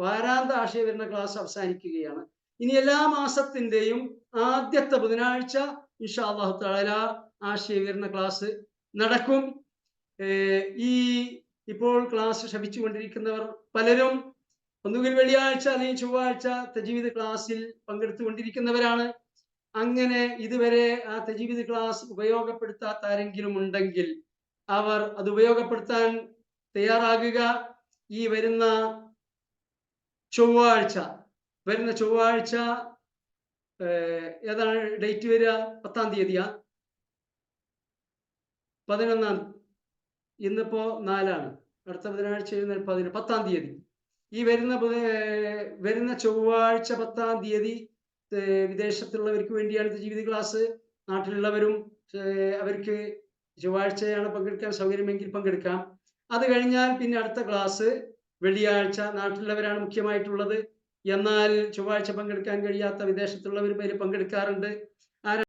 വാരാന്ത ആശയ വിവരണ ക്ലാസ് അവസാനിക്കുകയാണ്. ഇനി എല്ലാ മാസത്തിന്റെയും ആദ്യത്തെ ബുധനാഴ്ച ഇൻഷാ അല്ലാഹു തആല ആശയ വിവരണ ക്ലാസ് നടക്കും. ഇപ്പോൾ ക്ലാസ് ശ്രമിച്ചുകൊണ്ടിരിക്കുന്നവർ പലരും ഒന്നുകിൽ വെള്ളിയാഴ്ച അല്ലെങ്കിൽ ചൊവ്വാഴ്ച തജ്വീദ് ക്ലാസ്സിൽ പങ്കെടുത്തുകൊണ്ടിരിക്കുന്നവരാണ്. അങ്ങനെ ഇതുവരെ ആ തജ്വീദ് ക്ലാസ് ഉപയോഗപ്പെടുത്താത്ത ആരെങ്കിലും ഉണ്ടെങ്കിൽ അവർ അത് ഉപയോഗപ്പെടുത്താൻ തയ്യാറാകുക. ഈ വരുന്ന ചൊവ്വാഴ്ച ഏതാണ് ഡേറ്റ് വരിക? 10-ാം തീയതിയാ? 11-ാം. ഇന്നിപ്പോ 4-ആണ്. അടുത്ത ബുധനാഴ്ച 10-ാം തീയതി. ഈ വരുന്ന ചൊവ്വാഴ്ച 10-ാം തീയതി വിദേശത്തുള്ളവർക്ക് വേണ്ടിയാണ് തജ്വീദ് ക്ലാസ്. നാട്ടിലുള്ളവരും അവർക്ക് ചൊവ്വാഴ്ചയാണ് പങ്കെടുക്കാൻ സൗകര്യമെങ്കിൽ പങ്കെടുക്കാം. അത് കഴിഞ്ഞാൽ പിന്നെ അടുത്ത ക്ലാസ് വെള്ളിയാഴ്ച. നാട്ടിലുള്ളവരാണ് മുഖ്യമായിട്ടുള്ളത്. എന്നാൽ ചൊവ്വാഴ്ച പങ്കെടുക്കാൻ കഴിയാത്ത വിദേശത്തുള്ളവരും അതിൽ പങ്കെടുക്കാറുണ്ട്.